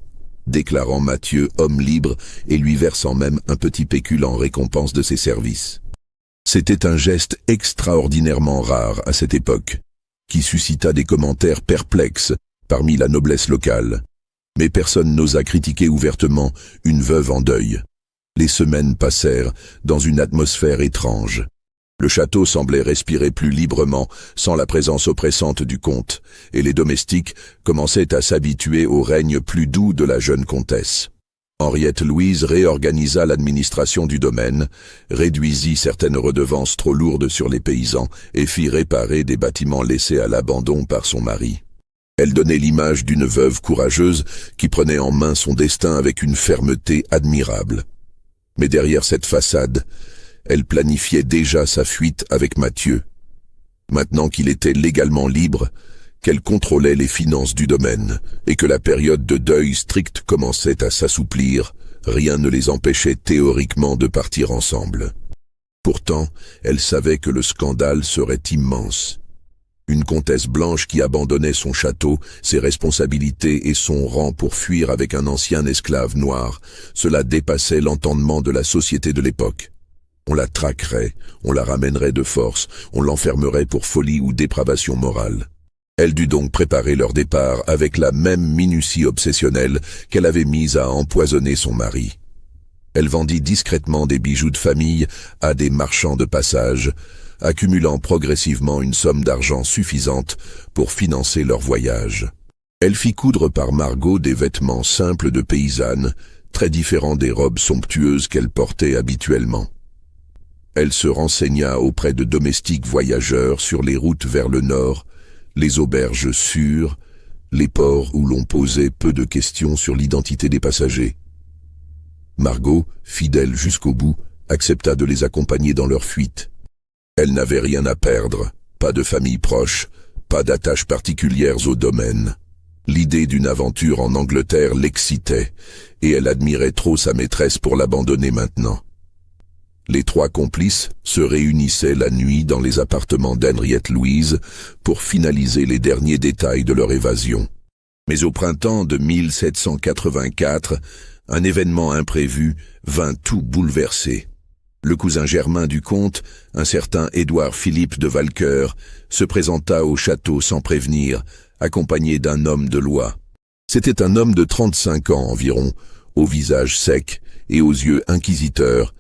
déclarant Mathieu homme libre et lui versant même un petit pécule en récompense de ses services. C'était un geste extraordinairement rare à cette époque, qui suscita des commentaires perplexes parmi la noblesse locale. Mais personne n'osa critiquer ouvertement une veuve en deuil. Les semaines passèrent dans une atmosphère étrange. Le château semblait respirer plus librement, sans la présence oppressante du comte, et les domestiques commençaient à s'habituer au règne plus doux de la jeune comtesse. Henriette Louise réorganisa l'administration du domaine, réduisit certaines redevances trop lourdes sur les paysans et fit réparer des bâtiments laissés à l'abandon par son mari. Elle donnait l'image d'une veuve courageuse qui prenait en main son destin avec une fermeté admirable. Mais derrière cette façade, elle planifiait déjà sa fuite avec Mathieu. Maintenant qu'il était légalement libre, qu'elle contrôlait les finances du domaine et que la période de deuil strict commençait à s'assouplir, rien ne les empêchait théoriquement de partir ensemble. Pourtant, elle savait que le scandale serait immense. Une comtesse blanche qui abandonnait son château, ses responsabilités et son rang pour fuir avec un ancien esclave noir, cela dépassait l'entendement de la société de l'époque. On la traquerait, on la ramènerait de force, on l'enfermerait pour folie ou dépravation morale. Elle dut donc préparer leur départ avec la même minutie obsessionnelle qu'elle avait mise à empoisonner son mari. Elle vendit discrètement des bijoux de famille à des marchands de passage, accumulant progressivement une somme d'argent suffisante pour financer leur voyage. Elle fit coudre par Margot des vêtements simples de paysanne, très différents des robes somptueuses qu'elle portait habituellement. Elle se renseigna auprès de domestiques voyageurs sur les routes vers le nord, les auberges sûres, les ports où l'on posait peu de questions sur l'identité des passagers. Margot, fidèle jusqu'au bout, accepta de les accompagner dans leur fuite. Elle n'avait rien à perdre, pas de famille proche, pas d'attaches particulières au domaine. L'idée d'une aventure en Angleterre l'excitait, et elle admirait trop sa maîtresse pour l'abandonner maintenant. Les trois complices se réunissaient la nuit dans les appartements d'Henriette Louise pour finaliser les derniers détails de leur évasion. Mais au printemps de 1784, un événement imprévu vint tout bouleverser. Le cousin germain du comte, un certain Édouard Philippe de Valcoeur, se présenta au château sans prévenir, accompagné d'un homme de loi. C'était un homme de 35 ans environ, au visage sec et aux yeux inquisiteurs,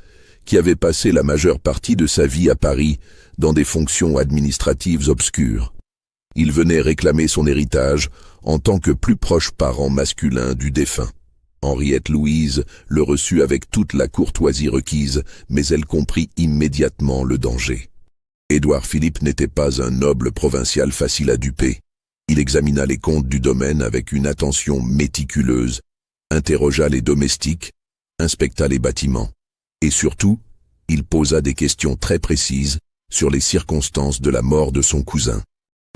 qui avait passé la majeure partie de sa vie à Paris dans des fonctions administratives obscures. Il venait réclamer son héritage en tant que plus proche parent masculin du défunt. Henriette Louise le reçut avec toute la courtoisie requise, mais elle comprit immédiatement le danger. Édouard Philippe n'était pas un noble provincial facile à duper. Il examina les comptes du domaine avec une attention méticuleuse, interrogea les domestiques, inspecta les bâtiments, et surtout, il posa des questions très précises sur les circonstances de la mort de son cousin.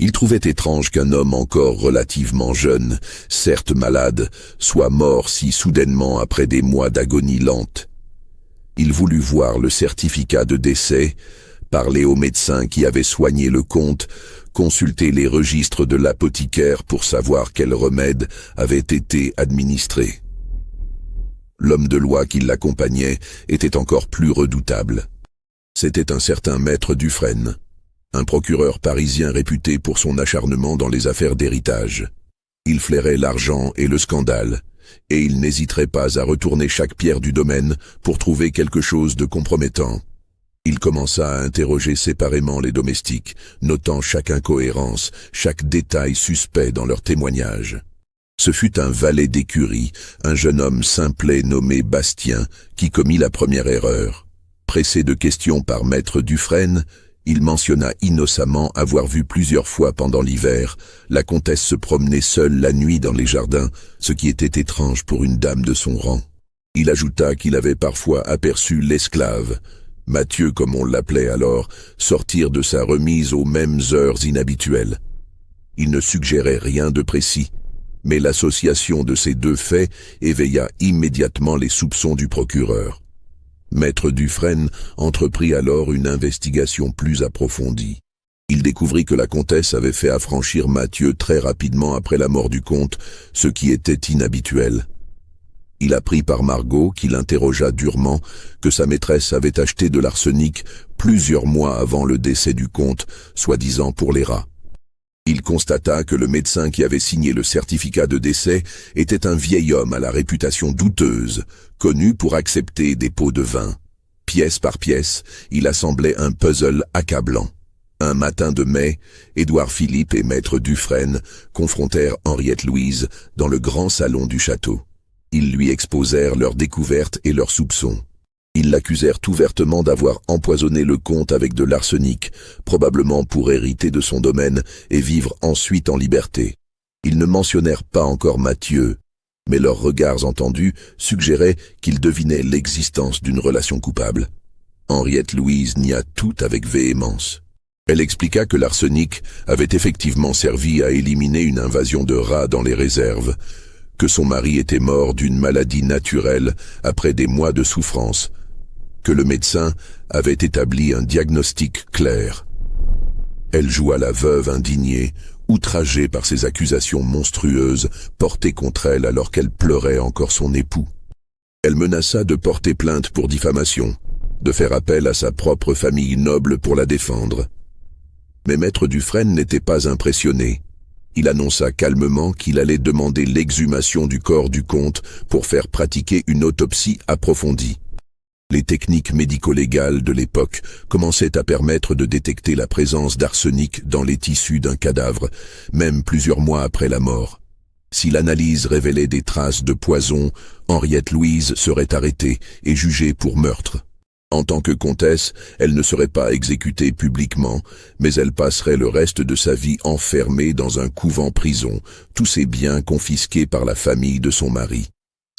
Il trouvait étrange qu'un homme encore relativement jeune, certes malade, soit mort si soudainement après des mois d'agonie lente. Il voulut voir le certificat de décès, parler au médecin qui avait soigné le comte, consulter les registres de l'apothicaire pour savoir quel remède avait été administré. L'homme de loi qui l'accompagnait était encore plus redoutable. C'était un certain maître Dufresne, un procureur parisien réputé pour son acharnement dans les affaires d'héritage. Il flairait l'argent et le scandale, et il n'hésiterait pas à retourner chaque pierre du domaine pour trouver quelque chose de compromettant. Il commença à interroger séparément les domestiques, notant chaque incohérence, chaque détail suspect dans leurs témoignages. Ce fut un valet d'écurie, un jeune homme simplet nommé Bastien, qui commit la première erreur. Pressé de questions par maître Dufresne, il mentionna innocemment avoir vu plusieurs fois pendant l'hiver la comtesse se promener seule la nuit dans les jardins, ce qui était étrange pour une dame de son rang. Il ajouta qu'il avait parfois aperçu l'esclave, Mathieu comme on l'appelait alors, sortir de sa remise aux mêmes heures inhabituelles. Il ne suggérait rien de précis, mais l'association de ces deux faits éveilla immédiatement les soupçons du procureur. Maître Dufresne entreprit alors une investigation plus approfondie. Il découvrit que la comtesse avait fait affranchir Mathieu très rapidement après la mort du comte, ce qui était inhabituel. Il apprit par Margot, qui l'interrogea durement, que sa maîtresse avait acheté de l'arsenic plusieurs mois avant le décès du comte, soi-disant pour les rats. Il constata que le médecin qui avait signé le certificat de décès était un vieil homme à la réputation douteuse, connu pour accepter des pots de vin. Pièce par pièce, il assemblait un puzzle accablant. Un matin de mai, Édouard Philippe et maître Dufresne confrontèrent Henriette Louise dans le grand salon du château. Ils lui exposèrent leurs découvertes et leurs soupçons. Ils l'accusèrent ouvertement d'avoir empoisonné le comte avec de l'arsenic, probablement pour hériter de son domaine et vivre ensuite en liberté. Ils ne mentionnèrent pas encore Mathieu, mais leurs regards entendus suggéraient qu'ils devinaient l'existence d'une relation coupable. Henriette Louise nia tout avec véhémence. Elle expliqua que l'arsenic avait effectivement servi à éliminer une invasion de rats dans les réserves, que son mari était mort d'une maladie naturelle après des mois de souffrance, que le médecin avait établi un diagnostic clair. Elle joua la veuve indignée, outragée par ces accusations monstrueuses portées contre elle alors qu'elle pleurait encore son époux. Elle menaça de porter plainte pour diffamation, de faire appel à sa propre famille noble pour la défendre. Mais maître Dufresne n'était pas impressionné. Il annonça calmement qu'il allait demander l'exhumation du corps du comte pour faire pratiquer une autopsie approfondie. Les techniques médico-légales de l'époque commençaient à permettre de détecter la présence d'arsenic dans les tissus d'un cadavre, même plusieurs mois après la mort. Si l'analyse révélait des traces de poison, Henriette Louise serait arrêtée et jugée pour meurtre. En tant que comtesse, elle ne serait pas exécutée publiquement, mais elle passerait le reste de sa vie enfermée dans un couvent-prison, tous ses biens confisqués par la famille de son mari.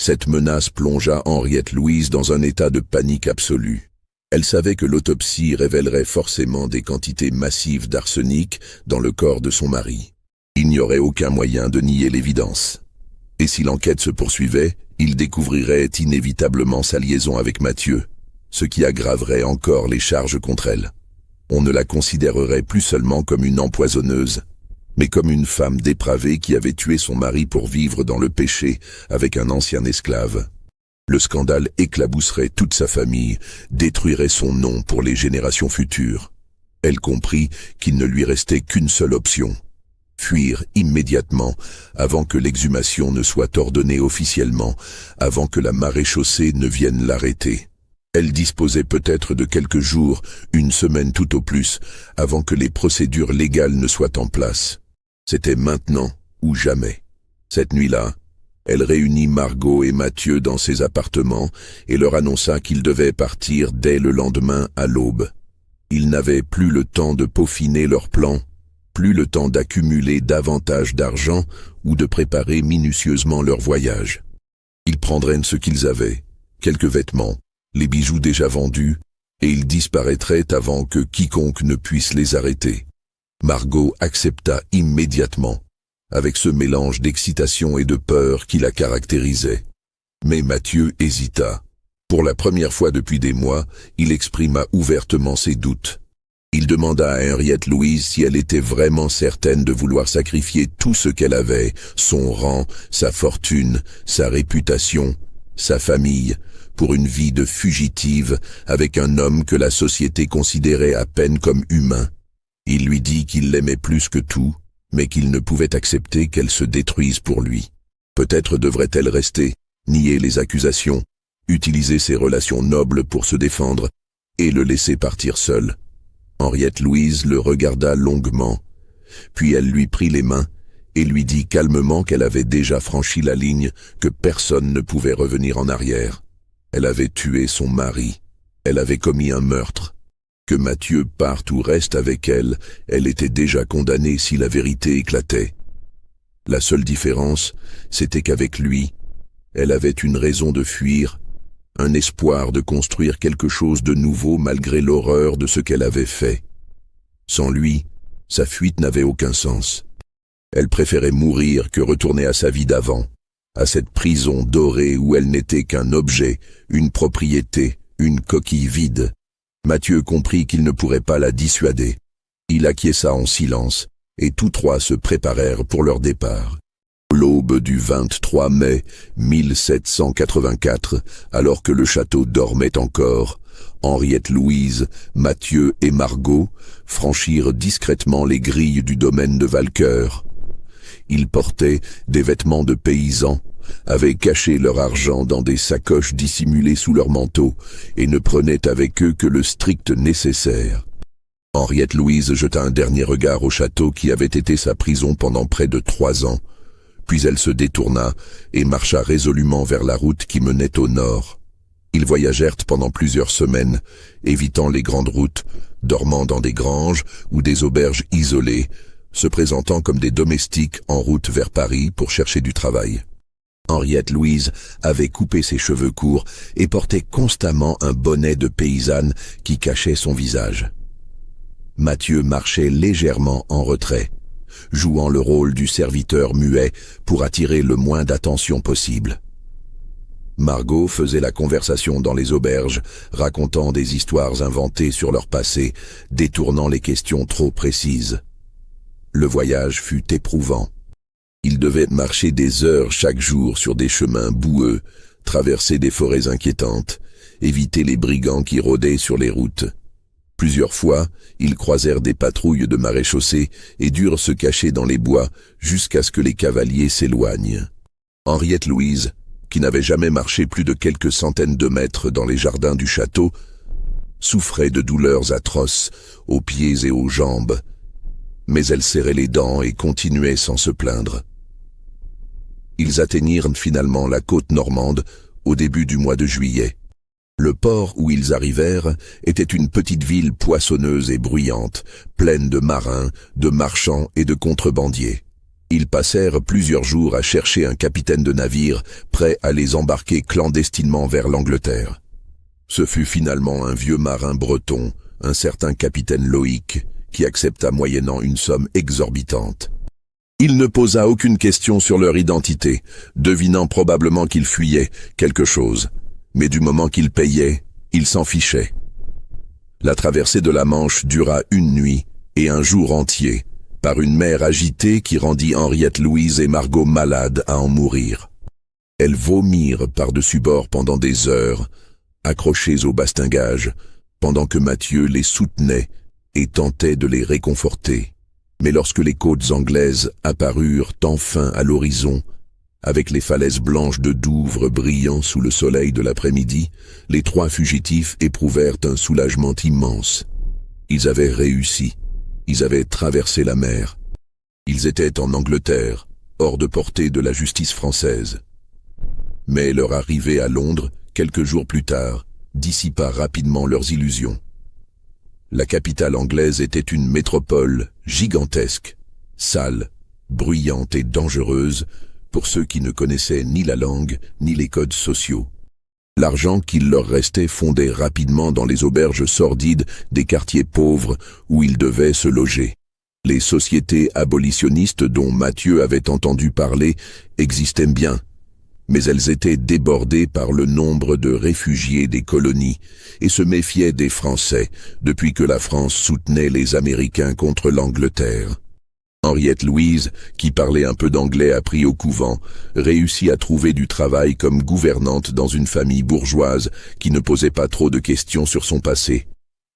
Cette menace plongea Henriette Louise dans un état de panique absolue. Elle savait que l'autopsie révélerait forcément des quantités massives d'arsenic dans le corps de son mari. Il n'y aurait aucun moyen de nier l'évidence. Et si l'enquête se poursuivait, il découvrirait inévitablement sa liaison avec Mathieu, ce qui aggraverait encore les charges contre elle. On ne la considérerait plus seulement comme une empoisonneuse, mais comme une femme dépravée qui avait tué son mari pour vivre dans le péché avec un ancien esclave. Le scandale éclabousserait toute sa famille, détruirait son nom pour les générations futures. Elle comprit qu'il ne lui restait qu'une seule option: fuir immédiatement, avant que l'exhumation ne soit ordonnée officiellement, avant que la maréchaussée ne vienne l'arrêter. Elle disposait peut-être de quelques jours, une semaine tout au plus, avant que les procédures légales ne soient en place. C'était maintenant ou jamais. Cette nuit-là, elle réunit Margot et Mathieu dans ses appartements et leur annonça qu'ils devaient partir dès le lendemain à l'aube. Ils n'avaient plus le temps de peaufiner leurs plans, plus le temps d'accumuler davantage d'argent ou de préparer minutieusement leur voyage. Ils prendraient ce qu'ils avaient, quelques vêtements, les bijoux déjà vendus, et ils disparaîtraient avant que quiconque ne puisse les arrêter. Margot accepta immédiatement, avec ce mélange d'excitation et de peur qui la caractérisait. Mais Mathieu hésita. Pour la première fois depuis des mois, il exprima ouvertement ses doutes. Il demanda à Henriette Louise si elle était vraiment certaine de vouloir sacrifier tout ce qu'elle avait, son rang, sa fortune, sa réputation, sa famille, pour une vie de fugitive avec un homme que la société considérait à peine comme humain. Il lui dit qu'il l'aimait plus que tout, mais qu'il ne pouvait accepter qu'elle se détruise pour lui. Peut-être devrait-elle rester, nier les accusations, utiliser ses relations nobles pour se défendre, et le laisser partir seul. Henriette Louise le regarda longuement, puis elle lui prit les mains et lui dit calmement qu'elle avait déjà franchi la ligne, que personne ne pouvait revenir en arrière. Elle avait tué son mari. Elle avait commis un meurtre. Que Mathieu parte ou reste avec elle, elle était déjà condamnée si la vérité éclatait. La seule différence, c'était qu'avec lui, elle avait une raison de fuir, un espoir de construire quelque chose de nouveau malgré l'horreur de ce qu'elle avait fait. Sans lui, sa fuite n'avait aucun sens. Elle préférait mourir que retourner à sa vie d'avant, à cette prison dorée où elle n'était qu'un objet, une propriété, une coquille vide. Mathieu comprit qu'il ne pourrait pas la dissuader. Il acquiesça en silence, et tous trois se préparèrent pour leur départ. L'aube du 23 mai 1784, alors que le château dormait encore, Henriette Louise, Mathieu et Margot franchirent discrètement les grilles du domaine de Valcoeur. Ils portaient des vêtements de paysans, avaient caché leur argent dans des sacoches dissimulées sous leur manteau et ne prenaient avec eux que le strict nécessaire. Henriette Louise jeta un dernier regard au château qui avait été sa prison pendant près de 3 ans, puis elle se détourna et marcha résolument vers la route qui menait au nord. Ils voyagèrent pendant plusieurs semaines, évitant les grandes routes, dormant dans des granges ou des auberges isolées, se présentant comme des domestiques en route vers Paris pour chercher du travail. Henriette Louise avait coupé ses cheveux courts et portait constamment un bonnet de paysanne qui cachait son visage. Mathieu marchait légèrement en retrait, jouant le rôle du serviteur muet pour attirer le moins d'attention possible. Margot faisait la conversation dans les auberges, racontant des histoires inventées sur leur passé, détournant les questions trop précises. Le voyage fut éprouvant. Ils devaient marcher des heures chaque jour sur des chemins boueux, traverser des forêts inquiétantes, éviter les brigands qui rôdaient sur les routes. Plusieurs fois, ils croisèrent des patrouilles de maréchaussée et durent se cacher dans les bois jusqu'à ce que les cavaliers s'éloignent. Henriette Louise, qui n'avait jamais marché plus de quelques centaines de mètres dans les jardins du château, souffrait de douleurs atroces aux pieds et aux jambes, mais elle serrait les dents et continuait sans se plaindre. Ils atteignirent finalement la côte normande au début du mois de juillet. Le port où ils arrivèrent était une petite ville poissonneuse et bruyante, pleine de marins, de marchands et de contrebandiers. Ils passèrent plusieurs jours à chercher un capitaine de navire prêt à les embarquer clandestinement vers l'Angleterre. Ce fut finalement un vieux marin breton, un certain capitaine Loïc, qui accepta moyennant une somme exorbitante. Il ne posa aucune question sur leur identité, devinant probablement qu'ils fuyaient quelque chose, mais du moment qu'ils payaient, ils s'en fichaient. La traversée de la Manche dura une nuit et un jour entier, par une mer agitée qui rendit Henriette Louise et Margot malades à en mourir. Elles vomirent par-dessus bord pendant des heures, accrochées au bastingage, pendant que Mathieu les soutenait et tentait de les réconforter. Mais lorsque les côtes anglaises apparurent enfin à l'horizon, avec les falaises blanches de Douvres brillant sous le soleil de l'après-midi, les 3 fugitifs éprouvèrent un soulagement immense. Ils avaient réussi. Ils avaient traversé la mer. Ils étaient en Angleterre, hors de portée de la justice française. Mais leur arrivée à Londres, quelques jours plus tard, dissipa rapidement leurs illusions. La capitale anglaise était une métropole gigantesque, sale, bruyante et dangereuse pour ceux qui ne connaissaient ni la langue ni les codes sociaux. L'argent qu'il leur restait fondait rapidement dans les auberges sordides des quartiers pauvres où ils devaient se loger. Les sociétés abolitionnistes dont Mathieu avait entendu parler existaient bien, mais elles étaient débordées par le nombre de réfugiés des colonies et se méfiaient des Français depuis que la France soutenait les Américains contre l'Angleterre. Henriette Louise, qui parlait un peu d'anglais appris au couvent, réussit à trouver du travail comme gouvernante dans une famille bourgeoise qui ne posait pas trop de questions sur son passé.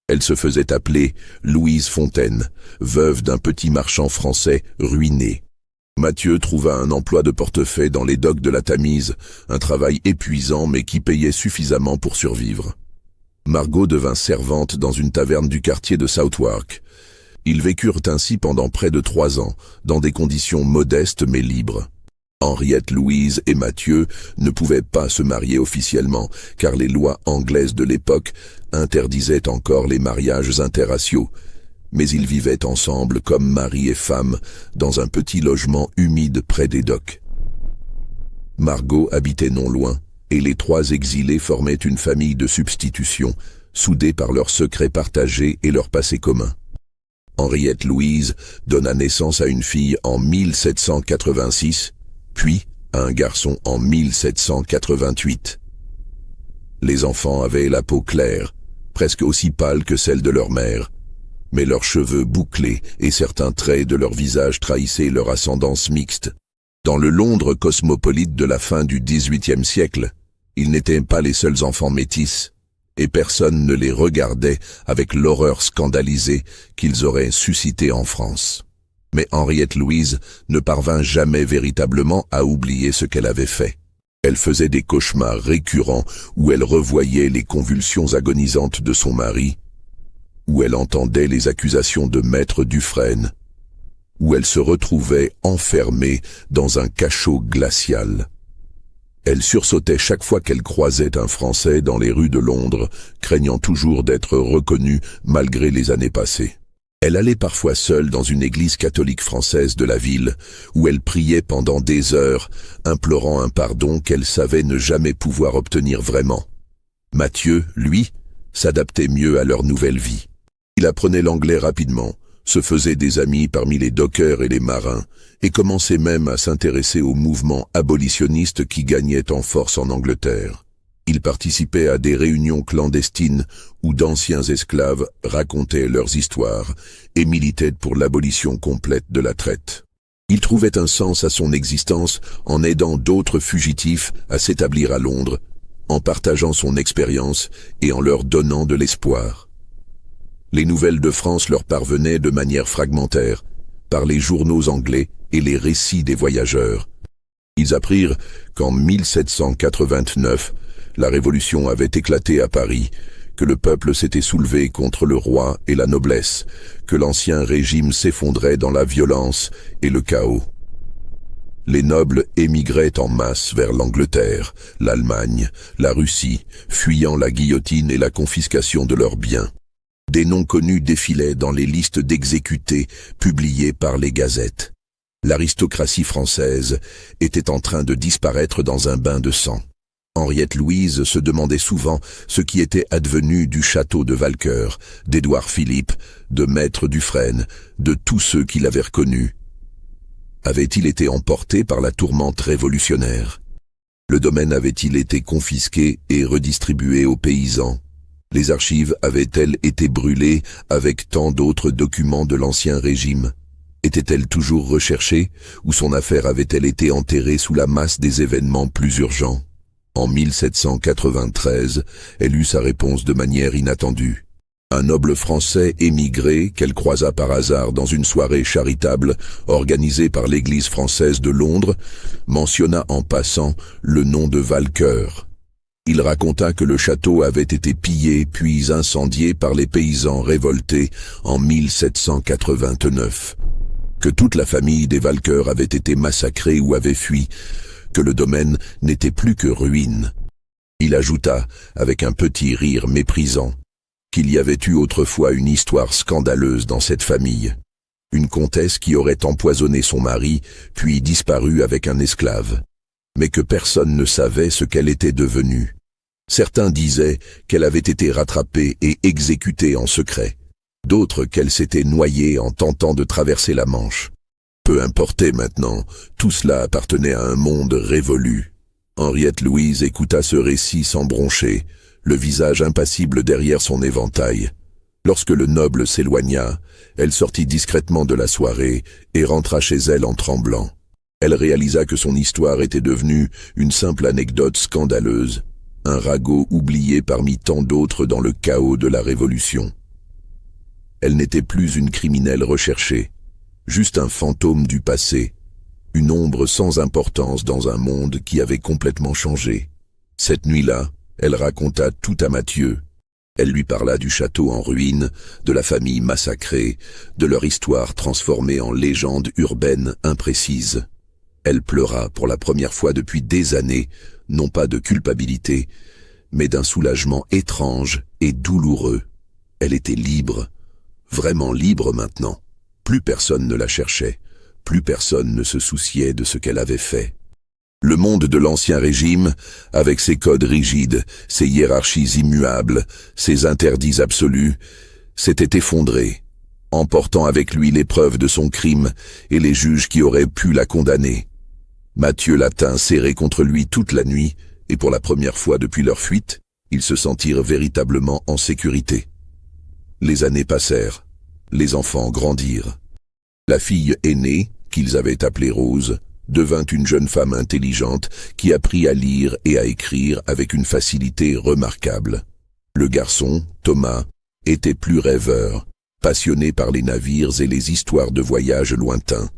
Elle se faisait appeler Louise Fontaine, veuve d'un petit marchand français ruiné. Mathieu trouva un emploi de portefaix dans les docks de la Tamise, un travail épuisant mais qui payait suffisamment pour survivre. Margot devint servante dans une taverne du quartier de Southwark. Ils vécurent ainsi pendant près de 3 ans, dans des conditions modestes mais libres. Henriette Louise et Mathieu ne pouvaient pas se marier officiellement, car les lois anglaises de l'époque interdisaient encore les mariages interraciaux. Mais ils vivaient ensemble comme mari et femme dans un petit logement humide près des docks. Margot habitait non loin, et les trois exilés formaient une famille de substitution, soudés par leurs secrets partagés et leur passé commun. Henriette Louise donna naissance à une fille en 1786, puis à un garçon en 1788. Les enfants avaient la peau claire, presque aussi pâle que celle de leur mère, mais leurs cheveux bouclés et certains traits de leur visage trahissaient leur ascendance mixte. Dans le Londres cosmopolite de la fin du XVIIIe siècle, ils n'étaient pas les seuls enfants métis, et personne ne les regardait avec l'horreur scandalisée qu'ils auraient suscitée en France. Mais Henriette Louise ne parvint jamais véritablement à oublier ce qu'elle avait fait. Elle faisait des cauchemars récurrents où elle revoyait les convulsions agonisantes de son mari, où elle entendait les accusations de Maître Dufresne, où elle se retrouvait enfermée dans un cachot glacial. Elle sursautait chaque fois qu'elle croisait un Français dans les rues de Londres, craignant toujours d'être reconnue malgré les années passées. Elle allait parfois seule dans une église catholique française de la ville, où elle priait pendant des heures, implorant un pardon qu'elle savait ne jamais pouvoir obtenir vraiment. Mathieu, lui, s'adaptait mieux à leur nouvelle vie. Il apprenait l'anglais rapidement, se faisait des amis parmi les dockers et les marins, et commençait même à s'intéresser au mouvement abolitionniste qui gagnait en force en Angleterre. Il participait à des réunions clandestines où d'anciens esclaves racontaient leurs histoires et militaient pour l'abolition complète de la traite. Il trouvait un sens à son existence en aidant d'autres fugitifs à s'établir à Londres, en partageant son expérience et en leur donnant de l'espoir. Les nouvelles de France leur parvenaient de manière fragmentaire, par les journaux anglais et les récits des voyageurs. Ils apprirent qu'en 1789, la Révolution avait éclaté à Paris, que le peuple s'était soulevé contre le roi et la noblesse, que l'ancien régime s'effondrait dans la violence et le chaos. Les nobles émigraient en masse vers l'Angleterre, l'Allemagne, la Russie, fuyant la guillotine et la confiscation de leurs biens. Des noms connus défilaient dans les listes d'exécutés publiées par les gazettes. L'aristocratie française était en train de disparaître dans un bain de sang. Henriette Louise se demandait souvent ce qui était advenu du château de Valcoeur, d'Édouard Philippe, de Maître Dufresne, de tous ceux qui l'avaient reconnu. Avait-il été emporté par la tourmente révolutionnaire? Le domaine avait-il été confisqué et redistribué aux paysans? Les archives avaient-elles été brûlées avec tant d'autres documents de l'ancien régime? Était-elle toujours recherchée, ou son affaire avait-elle été enterrée sous la masse des événements plus urgents? En 1793, elle eut sa réponse de manière inattendue. Un noble français émigré qu'elle croisa par hasard dans une soirée charitable organisée par l'Église française de Londres mentionna en passant le nom de Valcoeur. Il raconta que le château avait été pillé puis incendié par les paysans révoltés en 1789, que toute la famille des Valcoeur avait été massacrée ou avait fui, que le domaine n'était plus que ruine. Il ajouta, avec un petit rire méprisant, qu'il y avait eu autrefois une histoire scandaleuse dans cette famille. Une comtesse qui aurait empoisonné son mari, puis disparu avec un esclave, mais que personne ne savait ce qu'elle était devenue. Certains disaient qu'elle avait été rattrapée et exécutée en secret, d'autres qu'elle s'était noyée en tentant de traverser la Manche. Peu importait maintenant, tout cela appartenait à un monde révolu. Henriette Louise écouta ce récit sans broncher, le visage impassible derrière son éventail. Lorsque le noble s'éloigna, elle sortit discrètement de la soirée et rentra chez elle en tremblant. Elle réalisa que son histoire était devenue une simple anecdote scandaleuse, un ragot oublié parmi tant d'autres dans le chaos de la Révolution. Elle n'était plus une criminelle recherchée, juste un fantôme du passé, une ombre sans importance dans un monde qui avait complètement changé. Cette nuit-là, elle raconta tout à Mathieu. Elle lui parla du château en ruine, de la famille massacrée, de leur histoire transformée en légende urbaine imprécise. Elle pleura pour la première fois depuis des années, non pas de culpabilité, mais d'un soulagement étrange et douloureux. Elle était libre, vraiment libre maintenant. Plus personne ne la cherchait, plus personne ne se souciait de ce qu'elle avait fait. Le monde de l'Ancien Régime, avec ses codes rigides, ses hiérarchies immuables, ses interdits absolus, s'était effondré, emportant avec lui les preuves de son crime et les juges qui auraient pu la condamner. Mathieu la tint serré contre lui toute la nuit, et pour la première fois depuis leur fuite, ils se sentirent véritablement en sécurité. Les années passèrent, les enfants grandirent. La fille aînée, qu'ils avaient appelée Rose, devint une jeune femme intelligente qui apprit à lire et à écrire avec une facilité remarquable. Le garçon, Thomas, était plus rêveur, passionné par les navires et les histoires de voyages lointains.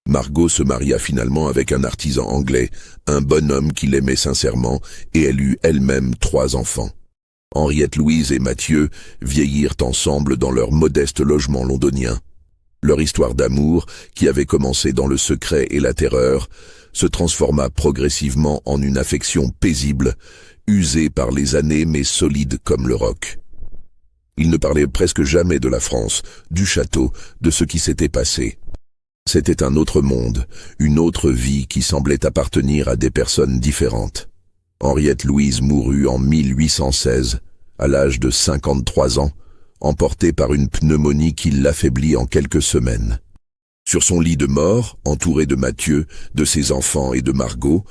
Margot se maria finalement avec un artisan anglais, un bonhomme qui l'aimait sincèrement, et elle eut elle-même 3 enfants. Henriette Louise et Mathieu vieillirent ensemble dans leur modeste logement londonien. Leur histoire d'amour, qui avait commencé dans le secret et la terreur, se transforma progressivement en une affection paisible, usée par les années mais solide comme le roc. Ils ne parlaient presque jamais de la France, du château, de ce qui s'était passé. C'était un autre monde, une autre vie qui semblait appartenir à des personnes différentes. Henriette Louise mourut en 1816, à l'âge de 53 ans, emportée par une pneumonie qui l'affaiblit en quelques semaines. Sur son lit de mort, entourée de Mathieu, de ses enfants et de Margot,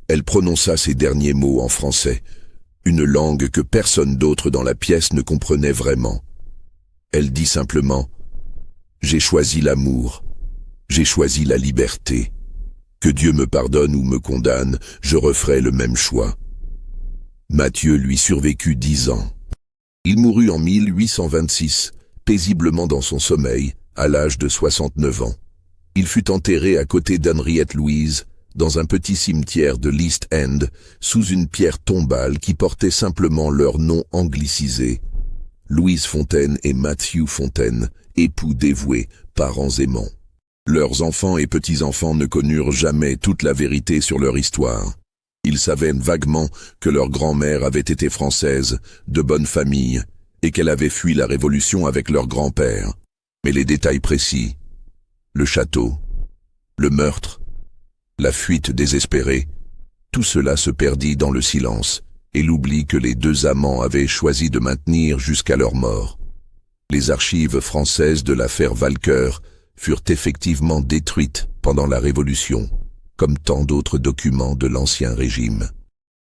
elle prononça ces derniers mots en français, une langue que personne d'autre dans la pièce ne comprenait vraiment. Elle dit simplement « J'ai choisi l'amour. J'ai choisi la liberté. Que Dieu me pardonne ou me condamne, je referai le même choix. » Mathieu lui survécut 10 ans. Il mourut en 1826, paisiblement dans son sommeil, à l'âge de 69 ans. Il fut enterré à côté d'Henriette Louise, dans un petit cimetière de l'East End, sous une pierre tombale qui portait simplement leur nom anglicisé. Louise Fontaine et Matthew Fontaine, époux dévoués, parents aimants. Leurs enfants et petits-enfants ne connurent jamais toute la vérité sur leur histoire. Ils savaient vaguement que leur grand-mère avait été française, de bonne famille, et qu'elle avait fui la Révolution avec leur grand-père. Mais les détails précis, le château, le meurtre, la fuite désespérée, tout cela se perdit dans le silence et l'oubli que les 2 amants avaient choisi de maintenir jusqu'à leur mort. Les archives françaises de l'affaire Walker furent effectivement détruites pendant la Révolution, comme tant d'autres documents de l'Ancien Régime.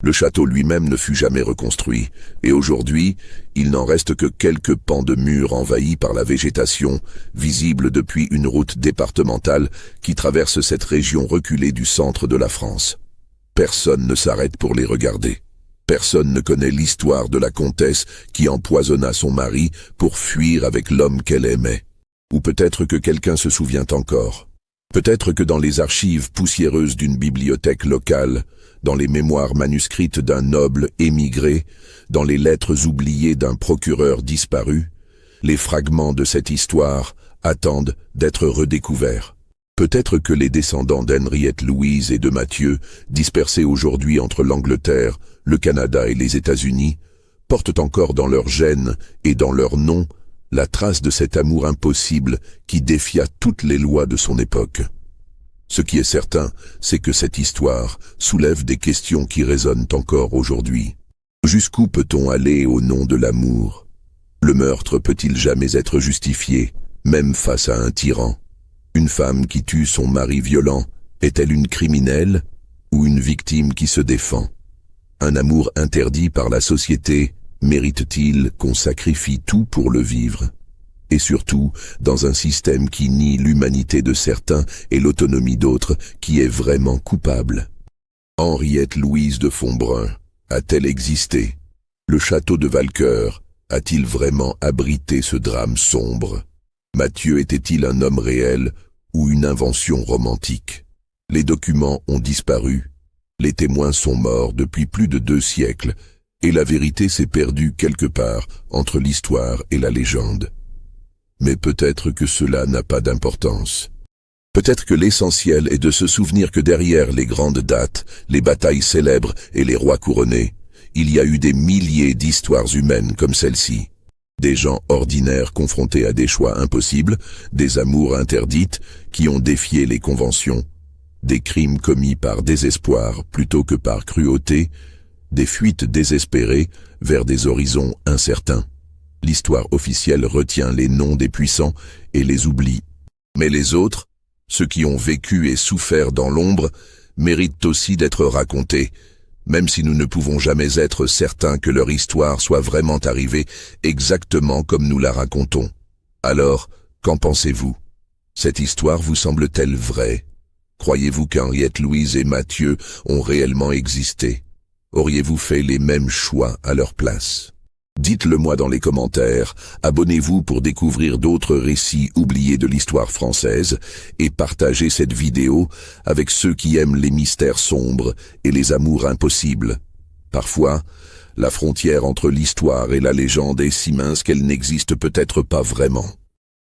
Le château lui-même ne fut jamais reconstruit, et aujourd'hui, il n'en reste que quelques pans de murs envahis par la végétation, visibles depuis une route départementale qui traverse cette région reculée du centre de la France. Personne ne s'arrête pour les regarder. Personne ne connaît l'histoire de la comtesse qui empoisonna son mari pour fuir avec l'homme qu'elle aimait. Ou peut-être que quelqu'un se souvient encore. Peut-être que dans les archives poussiéreuses d'une bibliothèque locale, dans les mémoires manuscrites d'un noble émigré, dans les lettres oubliées d'un procureur disparu, les fragments de cette histoire attendent d'être redécouverts. Peut-être que les descendants d'Henriette Louise et de Mathieu, dispersés aujourd'hui entre l'Angleterre, le Canada et les États-Unis, portent encore dans leur gène et dans leur nom la trace de cet amour impossible qui défia toutes les lois de son époque. Ce qui est certain, c'est que cette histoire soulève des questions qui résonnent encore aujourd'hui. Jusqu'où peut-on aller au nom de l'amour? Le meurtre peut-il jamais être justifié, même face à un tyran? Une femme qui tue son mari violent, est-elle une criminelle ou une victime qui se défend? Un amour interdit par la société mérite-t-il qu'on sacrifie tout pour le vivre? Et surtout, dans un système qui nie l'humanité de certains et l'autonomie d'autres, qui est vraiment coupable? Henriette Louise de Fontbrun a-t-elle existé? Le château de Walker a-t-il vraiment abrité ce drame sombre? Mathieu était-il un homme réel ou une invention romantique? Les documents ont disparu, les témoins sont morts depuis plus de 2 siècles, et la vérité s'est perdue quelque part entre l'histoire et la légende. Mais peut-être que cela n'a pas d'importance. Peut-être que l'essentiel est de se souvenir que derrière les grandes dates, les batailles célèbres et les rois couronnés, il y a eu des milliers d'histoires humaines comme celle-ci. Des gens ordinaires confrontés à des choix impossibles, des amours interdites qui ont défié les conventions, des crimes commis par désespoir plutôt que par cruauté, des fuites désespérées vers des horizons incertains. L'histoire officielle retient les noms des puissants et les oublie. Mais les autres, ceux qui ont vécu et souffert dans l'ombre, méritent aussi d'être racontés, même si nous ne pouvons jamais être certains que leur histoire soit vraiment arrivée exactement comme nous la racontons. Alors, qu'en pensez-vous? Cette histoire vous semble-t-elle vraie? Croyez-vous qu'Henriette Louise et Mathieu ont réellement existé? Auriez-vous fait les mêmes choix à leur place? Dites-le moi dans les commentaires, abonnez-vous pour découvrir d'autres récits oubliés de l'histoire française et partagez cette vidéo avec ceux qui aiment les mystères sombres et les amours impossibles. Parfois, la frontière entre l'histoire et la légende est si mince qu'elle n'existe peut-être pas vraiment.